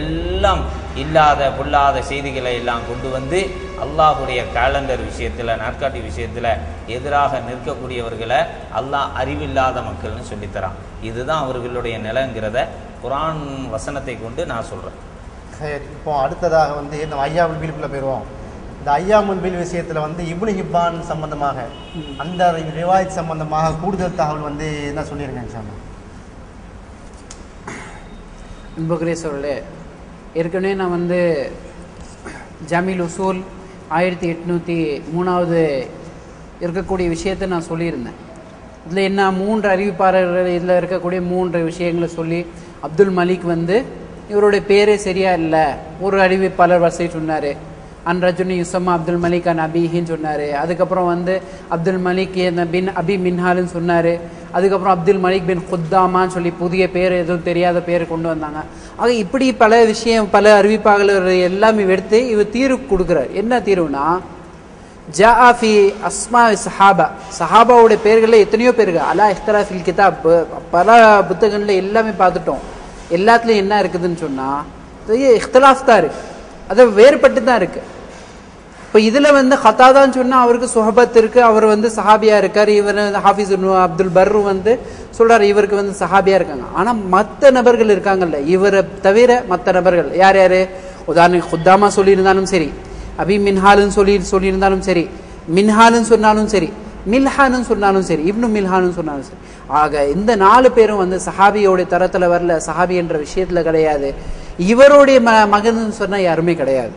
எல்லாம் இல்லாத பொல்லாத செய்திகளை எல்லாம் கொண்டு வந்து அல்லாஹுடைய கேலண்டர் விஷயத்தில், நாட்காட்டி விஷயத்தில் எதிராக நிற்கக்கூடியவர்களை அல்லாஹ் அறிவில்லாத மக்கள்னு சொல்லித்தரான். இதுதான் அவர்களுடைய நிலைங்கிறத குர்ஆன் வசனத்தை கொண்டு நான் சொல்கிறேன். இப்போ அடுத்ததாக இந்த ஐயாமுல் பீலுக்குள்ளே போயிடுவோம். இந்த ஐயாமுல் பீல் விஷயத்தில் இப்னு ஹிப்பான் சம்பந்தமாக, அந்த ரிவாயத் சம்பந்தமாக கூடுதல் தகவல் என்ன சொல்லியிருக்கேன் சார்? அன்புக்குரிய சொல்லு, ஏற்கனவே நான் ஜாமில் உசூல் 1803வது இருக்கக்கூடிய விஷயத்தை நான் சொல்லியிருந்தேன். இதில் என்ன 3 அறிவிப்பாளர்கள், இதில் இருக்கக்கூடிய 3 விஷயங்களை சொல்லி, அப்துல் மலிக் இவருடைய பேரே சரியா இல்லை, ஒரு அறிவிப்பாளர் வரிசை சொன்னார். அன்ரஜுனி யுசம்மா அப்துல் மலிக் அன் அபிஹின்னு சொன்னார். அதுக்கப்புறம் அப்துல் மலிக் பின் அபி மின்ஹால்னு சொன்னார். அதுக்கப்புறம் அப்துல் மலிக் பின் குத்தாமான்னு சொல்லி புதிய பேர், எதுவும் தெரியாத பேர் கொண்டு வந்தாங்க. ஆக இப்படி பல விஷயம், பல அறிவிப்பாளர் எல்லாமே எடுத்து இவர் தீர்வு கொடுக்குறார். என்ன தீர்வுனா, ஜாஃபி அஸ்மா சஹாபா, சஹாபாவுடைய பேர்களில் எத்தனையோ பேர்கள் அலா இஹ்திலாஃபில் கிதாப், பல புத்தகங்களில் எல்லாமே பார்த்துட்டோம். எல்லாத்துலேயும் என்ன இருக்குதுன்னு சொன்னால் இஹ்திலாஃப் தான் இருக்குது, அதை வேறுபட்டு தான் இருக்குது. இப்போ இதில் ஹத்தாதான்னு சொன்னால் அவருக்கு சுஹபத் இருக்குது, அவர் சஹாபியாக இருக்கார். இவர் ஹாஃபிஸ் அப்துல் பர்ரு சொல்கிறார் இவருக்கு சஹாபியாக இருக்காங்க. ஆனால் மற்ற நபர்கள் இருக்காங்கல்ல, இவரை தவிர மற்ற நபர்கள் யார் யார்? உதாரணம் குத்தாமா சொல்லியிருந்தாலும் சரி, அபி மின்ஹாலுன்னு சொல்லியிருந்தாலும் சரி, மின்ஹாலுன்னு சொன்னாலும் சரி, மில்ஹானுன்னு சொன்னாலும் சரி, இப்னு மில்ஹானுன்னு சொன்னாலும் சரி. ஆக இந்த 4 பேரும் சஹாபியோடைய தரத்தில் வரல, சஹாபி என்ற விஷயத்தில் கிடையாது. இவருடைய மகன் சொன்னால் யாருமே கிடையாது.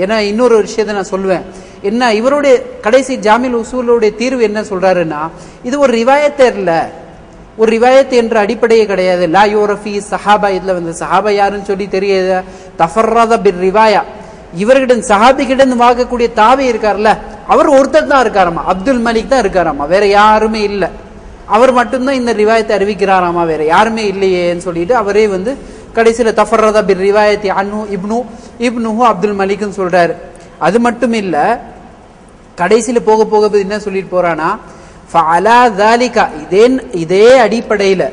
ஏன்னா இன்னொரு விஷயத்தை நான் சொல்லுவேன், என்ன இவருடைய கடைசி ஜாமில் உசூலுடைய தீர்வு என்ன சொல்றாருன்னா, இது ஒரு ரிவாயத்தே இல்லை, ஒரு ரிவாயத் என்ற அடிப்படையே கிடையாது. லா யூரஃபி சஹாபா, இதுல வந்து சஹாபா யாருன்னு சொல்லி தெரியாது. தஃபர்ரத பிர் ரிவாயா, இவர்கிட்ட சஹாபிகிட்ட வாங்கக்கூடிய தாவி இருக்கார்ல, அவர் ஒருத்தர் தான் இருக்காராமா, அப்துல் மலிக் தான் இருக்காராமா, வேற யாருமே இல்லை. அவர் மட்டும்தான் இந்த ரிவாயத்தை அறிவிக்கிறாராமா, வேற யாருமே இல்லையேன்னு சொல்லிட்டு அவரே வந்து கடைசியில தஃபர்ரத பிர் ரிவாயத்தி அன்ஹு இப்னுஹு அப்துல் மலிக்னு சொல்றாரு. அது மட்டும் இல்ல, கடைசியில போக போக என்ன சொல்லிட்டு போறானா, ஃபஅலா ذلك, இதே அடிப்படையில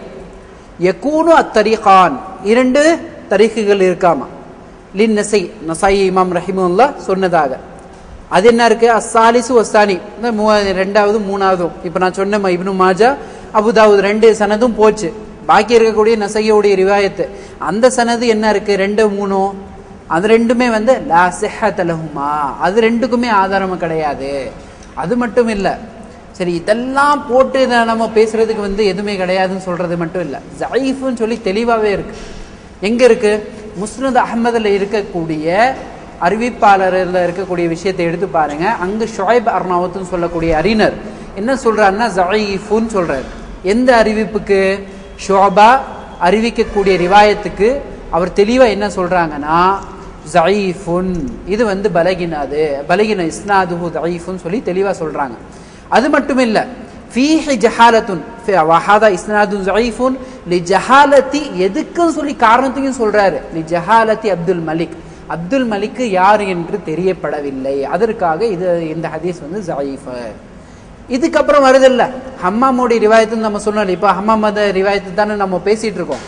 யகூனு அத்தரிகான், 2 தரீக்குகள் இருக்காமா. லின் நஸை இமாம் ரஹிமஹுல்லாஹ் சொன்னதாக. அது என்ன இருக்கு, அஸ்ஸாலிசு வஸ்ஸானி, 2வது 3வது. இப்ப நான் சொன்ன இப்னு மாஜா அபுதாவுத் 2 சனதும் போச்சு. பாக்கி இருக்கக்கூடிய நஸையுடைய ரிவாயத்து அந்த சனது என்ன இருக்கு, 2 3, அது ரெண்டுமே வந்து லா ஸிஹ்ஹத லஹுமா, அது ரெண்டுக்குமே ஆதாரம் கிடையாது. அது மட்டும் இல்ல, சரி இதெல்லாம் போட்டு நம்ம பேசுறதுக்கு வந்து எதுவுமே கிடையாதுன்னு சொல்றது மட்டும் இல்ல, ஸஈஃப்னு சொல்லி தெளிவாவே இருக்கு. எங்க இருக்கு, முஸ்னத் அஹ்மதுல இருக்கக்கூடிய அறிவிப்பாளர்ல இருக்கக்கூடிய விஷயத்தை எடுத்து பாருங்க. அங்கு ஷுஐப் அர்னாவத்னு சொல்லக்கூடிய அறிஞர் என்ன சொல்றாருன்னா ஸஈஃப்னு சொல்றாரு. எந்த அறிவிப்புக்கு, ஷுஅபா அறிவிக்கக்கூடிய ரிவாயத்துக்கு அவர் தெளிவா என்ன சொல்றாங்கன்னா ஸஈஃபுன், இது வந்து பலகின இஸ்னாதுஹு ஸஈஃபுன் சொல்லி தெளிவா சொல்றாங்க. அது மட்டும் இல்ல, ஃபீஹி ஜஹாலத்துன் வஹாதா இஸ்னாதுன் ஸஈஃபுன் லிஜஹாலத்தி, எதுக்குன்னு சொல்லி காரணத்தையும் சொல்றாரு. லிஜஹாலத்தி அப்துல் மலிக் யார் என்று தெரியப்படவில்லை, அதற்காக இந்த ஹதீஸ் வந்து ஸஈஃப். இதுக்கப்புறம் வருதில்ல ஹம்மாமுடைய ரிவாயத்து நம்ம சொன்னோம். இப்ப ஹம்மாம் ரிவாயத்து தானே நம்ம பேசிட்டு இருக்கோம்.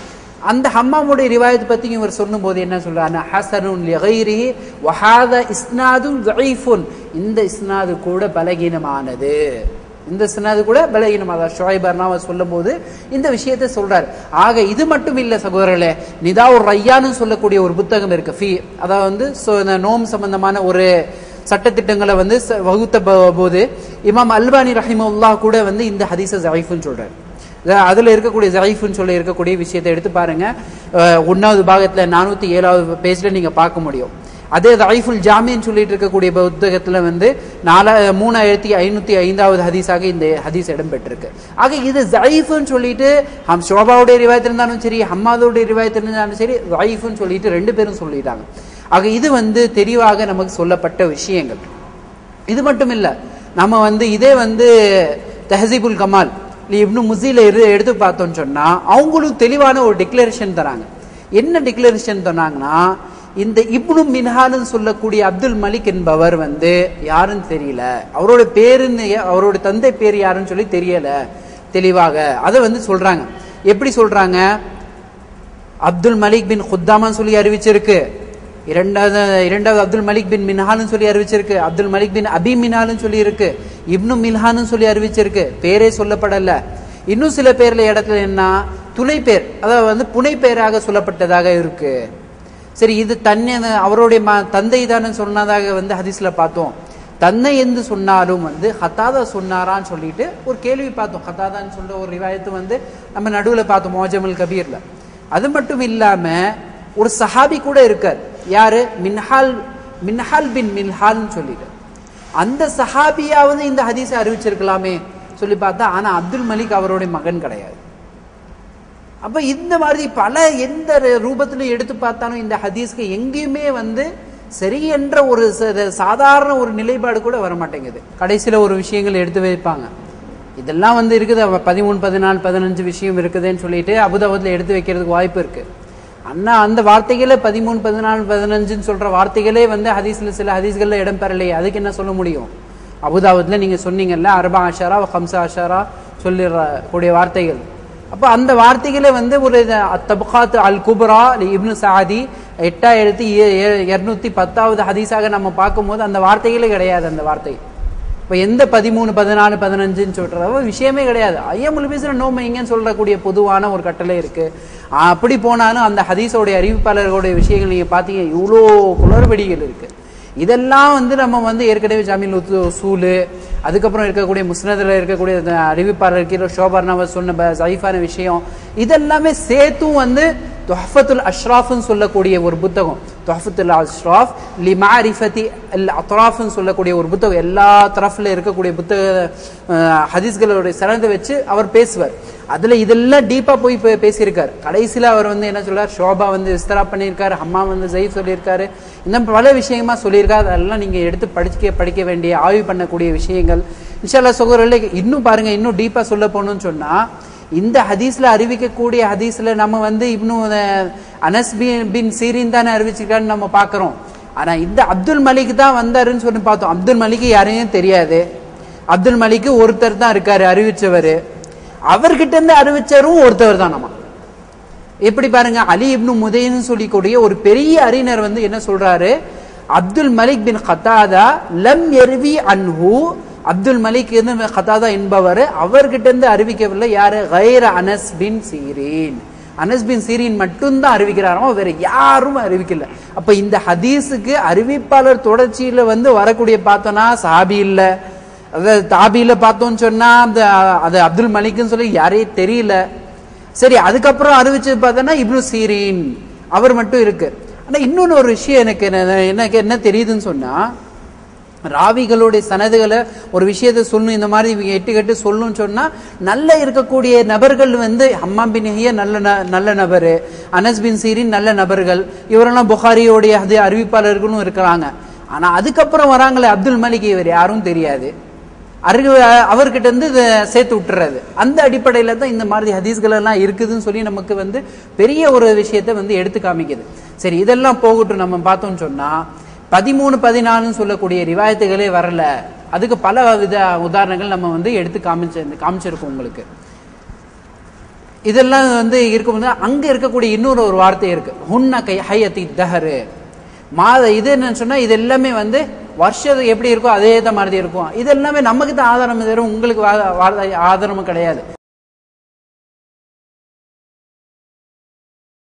அந்த ஹம்மாமுடைய ரிவாயத்து பத்தி இவர் சொல்லும் போது என்ன சொல்றாருன்னா ஹஸனுன் லிகைரிஹி வஹாதா இஸ்னாதுன் ஸஈஃபுன், இந்த இஸ்னாது கூட பலகீனமானது, இந்த இஸ்னாது கூட பலகீனமானது ஷுஐப் அர்னாவத் சொல்லும் போது இந்த விஷயத்தை சொல்றாரு. ஆக இது மட்டும் இல்ல சகோதரர்களே, நிதாவுர் ரய்யான்னு சொல்லக்கூடிய ஒரு புத்தகம் இருக்கு. அதாவது வந்து நோம் சம்பந்தமான ஒரு சட்டத்திட்டங்களை வந்து வகுத்த போது இமாம் அல்பானி ரஹிமஹுல்லாஹ் கூட வந்து இந்த ஹதீஸை ஸஈஃப்னு சொல்றாரு. அதுல இருக்கக்கூடிய ஸஈஃப்னு சொல்லி இருக்கக்கூடிய விஷயத்தை எடுத்து பாருங்க. 1வது பாகத்துல 407வது பேஜ்ல நீங்க பார்க்க முடியும். அதே ஸஈஃபுல் ஜாமின்னு சொல்லிட்டு இருக்கக்கூடிய புத்தகத்துல வந்து 3505வது ஹதீஸாக இந்த ஹதீஸ் இடம்பெற்றிருக்கு. ஆக இது ஸஈஃப்னு சொல்லிட்டு ஷுஅபாவுடைய ரிவாயத்தில் இருந்தாலும் சரி, ஹம்மாதுடைய ரிவாயத்தில் இருந்தாலும் சரி, ஸஈஃப்னு சொல்லிட்டு 2 பேரும் சொல்லிட்டாங்க. ஆக இது வந்து தெளிவாக நமக்கு சொல்லப்பட்ட விஷயங்கள். இது மட்டும் இல்ல, நம்ம வந்து இதே வந்து தஹ்ஸீபுல் கமால் இப்னு முஸீல எடுத்து பார்த்தோம்னு சொன்னா அவங்களுக்கு தெளிவான ஒரு டிக்ளரேஷன் தராங்க. என்ன டிக்ளரேஷன் தராங்கன்னா, இந்த இப்னு மின்ஹால்னு சொல்லக்கூடிய அப்துல் மலிக் என்பவர் வந்து யாருன்னு தெரியல, அவரோட பேருன்னு அவரோட தந்தை பேர் யாருன்னு சொல்லி தெரியல தெளிவாக. அதை வந்து சொல்றாங்க. எப்படி சொல்றாங்க, அப்துல் மலிக் பின் குத்தாமான்னு சொல்லி அறிவிச்சிருக்கு. இரண்டாவது அப்துல் மலிக் பின் மின்ஹால்னு சொல்லி அறிவிச்சிருக்கு. அப்துல் மலிக் பின் அபி மின்ஹால்னு சொல்லி இருக்கு. இப்னு மின்ஹான்னு சொல்லி அறிவிச்சிருக்கு. பேரே சொல்லப்படல. இன்னும் சில பேர்ல இடத்துல என்ன துணை பேர், அதாவது வந்து புனை பேராக சொல்லப்பட்டதாக இருக்கு. சரி, இது அவருடைய தந்தை தானே சொன்னதாக வந்து ஹதீஸ்ல பார்த்தோம். தந்தை என்று சொன்னாலும் வந்து ஹத்தாதா சொன்னாரான்னு சொல்லிட்டு ஒரு கேள்வி பார்த்தோம். ஹத்தாதான்னு சொல்ற ஒரு ரிவாயத்து வந்து நம்ம நடுவுல பார்த்தோம் மோஜமுல் கபீர்ல. அது மட்டும் இல்லாம ஒரு சஹாபி கூட இருக்கார். யாரு, மின்ஹால் பின் மின்ஹால்னு சொல்லிட்டு. அந்த சஹாபியாவது இந்த ஹதீஸை அறிவிச்சிருக்கலாமே சொல்லி பார்த்தா, ஆனா அப்துல் மலிக் அவருடைய மகன் கிடையாது. அப்ப இந்த மாதிரி பல எந்த ரூபத்துல எடுத்து பார்த்தாலும் இந்த ஹதீஸ்க்கு எங்கேயுமே வந்து சரி என்ற ஒரு சாதாரண ஒரு நிலைப்பாடு கூட வர மாட்டேங்குது. கடைசியில ஒரு விஷயங்கள் எடுத்து வைப்பாங்க. இதெல்லாம் வந்து இருக்குது 13, 14, 15 விஷயம் இருக்குதுன்னு சொல்லிட்டு அபுதாபுத்ல எடுத்து வைக்கிறதுக்கு வாய்ப்பு இருக்கு. அண்ணா அந்த வார்த்தைகளே 13, 14, 15 சொல்ற வார்த்தைகளே வந்து ஹதீஸ்ல சில ஹதீஸ்கள்ல இடம் பெறலையே, அதுக்கு என்ன சொல்ல முடியும்? அபுதாபுத்ல நீங்க சொன்னீங்கல்ல 4 அஷரா 5 அஷரா சொல்லிடுற கூடிய வார்த்தைகள். அப்ப அந்த வார்த்தைகளே வந்து ஒரு தபகாத் அல் குப்ரா இப்னு சாதி 8210வது ஹதீஸாக நம்ம பார்க்கும்போது அந்த வார்த்தைகளே கிடையாது. அந்த வார்த்தை இப்ப எந்த 13, 14, 15 சொல்ற விஷயமே கிடையாது. ஐயமுல் பிஸ்ர நோம இங்கன்னு சொல்லக்கூடிய பொதுவான ஒரு கட்டளை இருக்கு. அப்படி போனாலும் அந்த ஹதீஸோடைய அறிவிப்பாளர்களுடைய விஷயங்கள் நீங்க பாத்தீங்க, இவ்வளோ குளறுபடிகள் இருக்கு. இதெல்லாம் வந்து நம்ம வந்து ஏற்கனவே ஜாமில் உசூலு, அதுக்கப்புறம் இருக்கக்கூடிய முஸ்னதுல இருக்கக்கூடிய அறிவிப்பாளர் ஷோபர்னாவ சொன்ன ஸஈஃபான விஷயம், இதெல்லாமே சேர்த்தும் வந்து துஹ்ஃபத்துல் அஷ்ராஃப்னு சொல்லக்கூடிய ஒரு புத்தகம் துஹஃபத்துல் அஷ்ராஃப் லி மஅரிஃபதி அல் அத்ராஃப்னு சொல்லக்கூடிய ஒரு புத்தகம், எல்லா தரஃப்ல இருக்கக்கூடிய புத்தக ஹதீஸ்களுடைய சனதை வச்சு அவர் பேசுவார். அதுல இதெல்லாம் டீப்பா போய் பேசியிருக்காரு. கடைசியில அவர் என்ன சொல்றார், ஷோபா இஸ்திரா பண்ணியிருக்காரு, ஹம்மாம் ஜெயிஃப் சொல்லியிருக்காரு, இந்த பல விஷயமா சொல்லியிருக்காரு. அதெல்லாம் நீங்க எடுத்து படிக்க வேண்டிய, ஆய்வு பண்ணக்கூடிய விஷயங்கள். இன்ஷா அல்லாஹ் சகோதரர்களே, இன்னும் பாருங்க, இன்னும் டீப்பா சொல்ல போகணும்னு சொன்னா, இந்த ஹதீஸ்ல அறிவிக்கக்கூடிய ஹதீஸ்ல நம்ம இப்னு அனஸ் பின் சீரின் தானே அறிவிச்சிருக்கான்னு நம்ம பாக்குறோம். ஆனா இந்த அப்துல் மலிக் தான் வந்தாருன்னு சொல்லி பார்த்தோம். அப்துல் மலிக் யாரையும் தெரியாது. அப்துல் மலிக் ஒருத்தர் தான் இருக்காரு அறிவிச்சவர். அவர்கிட்ட இருந்து அறிவிச்சரும் ஒருத்தவர் தான். நம்ம எப்படி பாருங்க, அலி இப்னு முதைன்னு சொல்லிக்கூடிய ஒரு பெரிய அறிஞர் என்ன சொல்றாரு, அப்துல் மலிக் பின் கத்தாதா லம் யர்வி அன்ஹு, அப்துல் மலிக் கத்தாதா என்பவர் அவர்கிட்ட இருந்து அறிவிக்கவில்லை. யாரு? கைர அனஸ் பின் சீரின். அனஸ் பின் சீரின் மட்டும்தான் அறிவிக்கிறாரோ, வேற யாரும் அறிவிக்கல. அப்ப இந்த ஹதீஸுக்கு அறிவிப்பாளர் தொடர்ச்சியில வரக்கூடிய பார்த்தோம்னா சஹாபி இல்ல, அதாவது தாபியில பார்த்தோம்னு சொன்னா அது அப்துல் மலிக்னு சொல்லி யாரையும் தெரியல. சரி, அதுக்கப்புறம் அறிவிச்சு பார்த்தோன்னா இப்னு சீரின் அவர் மட்டும் இருக்கு. ஆனா இன்னொன்னு ஒரு விஷயம் எனக்கு என்ன தெரியுதுன்னு சொன்னா, ராவிகளுடைய சனதுகளை ஒரு விஷயத்தை சொல்லணும், இந்த மாதிரி எட்டு சொல்லணும்னு சொன்னா, நல்ல இருக்கக்கூடிய நபர்கள் ஹம்மாம் பின் ஹியா நல்ல நபரு, அனஸ் பின் சீரின் நல்ல நபர்கள், இவரெல்லாம் புகாரியோடைய அறிவிப்பாளர்களும் இருக்கிறாங்க. ஆனா அதுக்கப்புறம் வராங்களே அப்துல் மலிக், இவர் யாரும் தெரியாது, அவர்கிட்ட இருந்து சேர்த்து விட்டுறது. அந்த அடிப்படையில தான் இந்த மாதிரி ஹதீஸ்கள் எல்லாம் இருக்குதுன்னு சொல்லி நமக்கு பெரிய ஒரு விஷயத்தை எடுத்து காமிக்குது. சரி, இதெல்லாம் போகட்டும். நம்ம பார்த்தோம்னு சொன்னா 13, 14 சொல்லக்கூடிய ரிவாயத்துகளே வரல. அதுக்கு பல வித உதாரணங்கள் நம்ம எடுத்து காமிச்சிருக்கோம் உங்களுக்கு. இதெல்லாம் இருக்கும்போது அங்க இருக்கக்கூடிய இன்னொரு ஒரு வார்த்தை இருக்கு, ஹுன்ன கை ஹையத்தி தஹரு மாத. இது என்னன்னு சொன்னா, இது எல்லாமே வருஷம் எப்படி இருக்கோ அதே தான் மாதிரி இருக்கும். இது எல்லாமே நமக்கு தான் ஆதாரம், உங்களுக்கு ஆதாரமும் கிடையாது.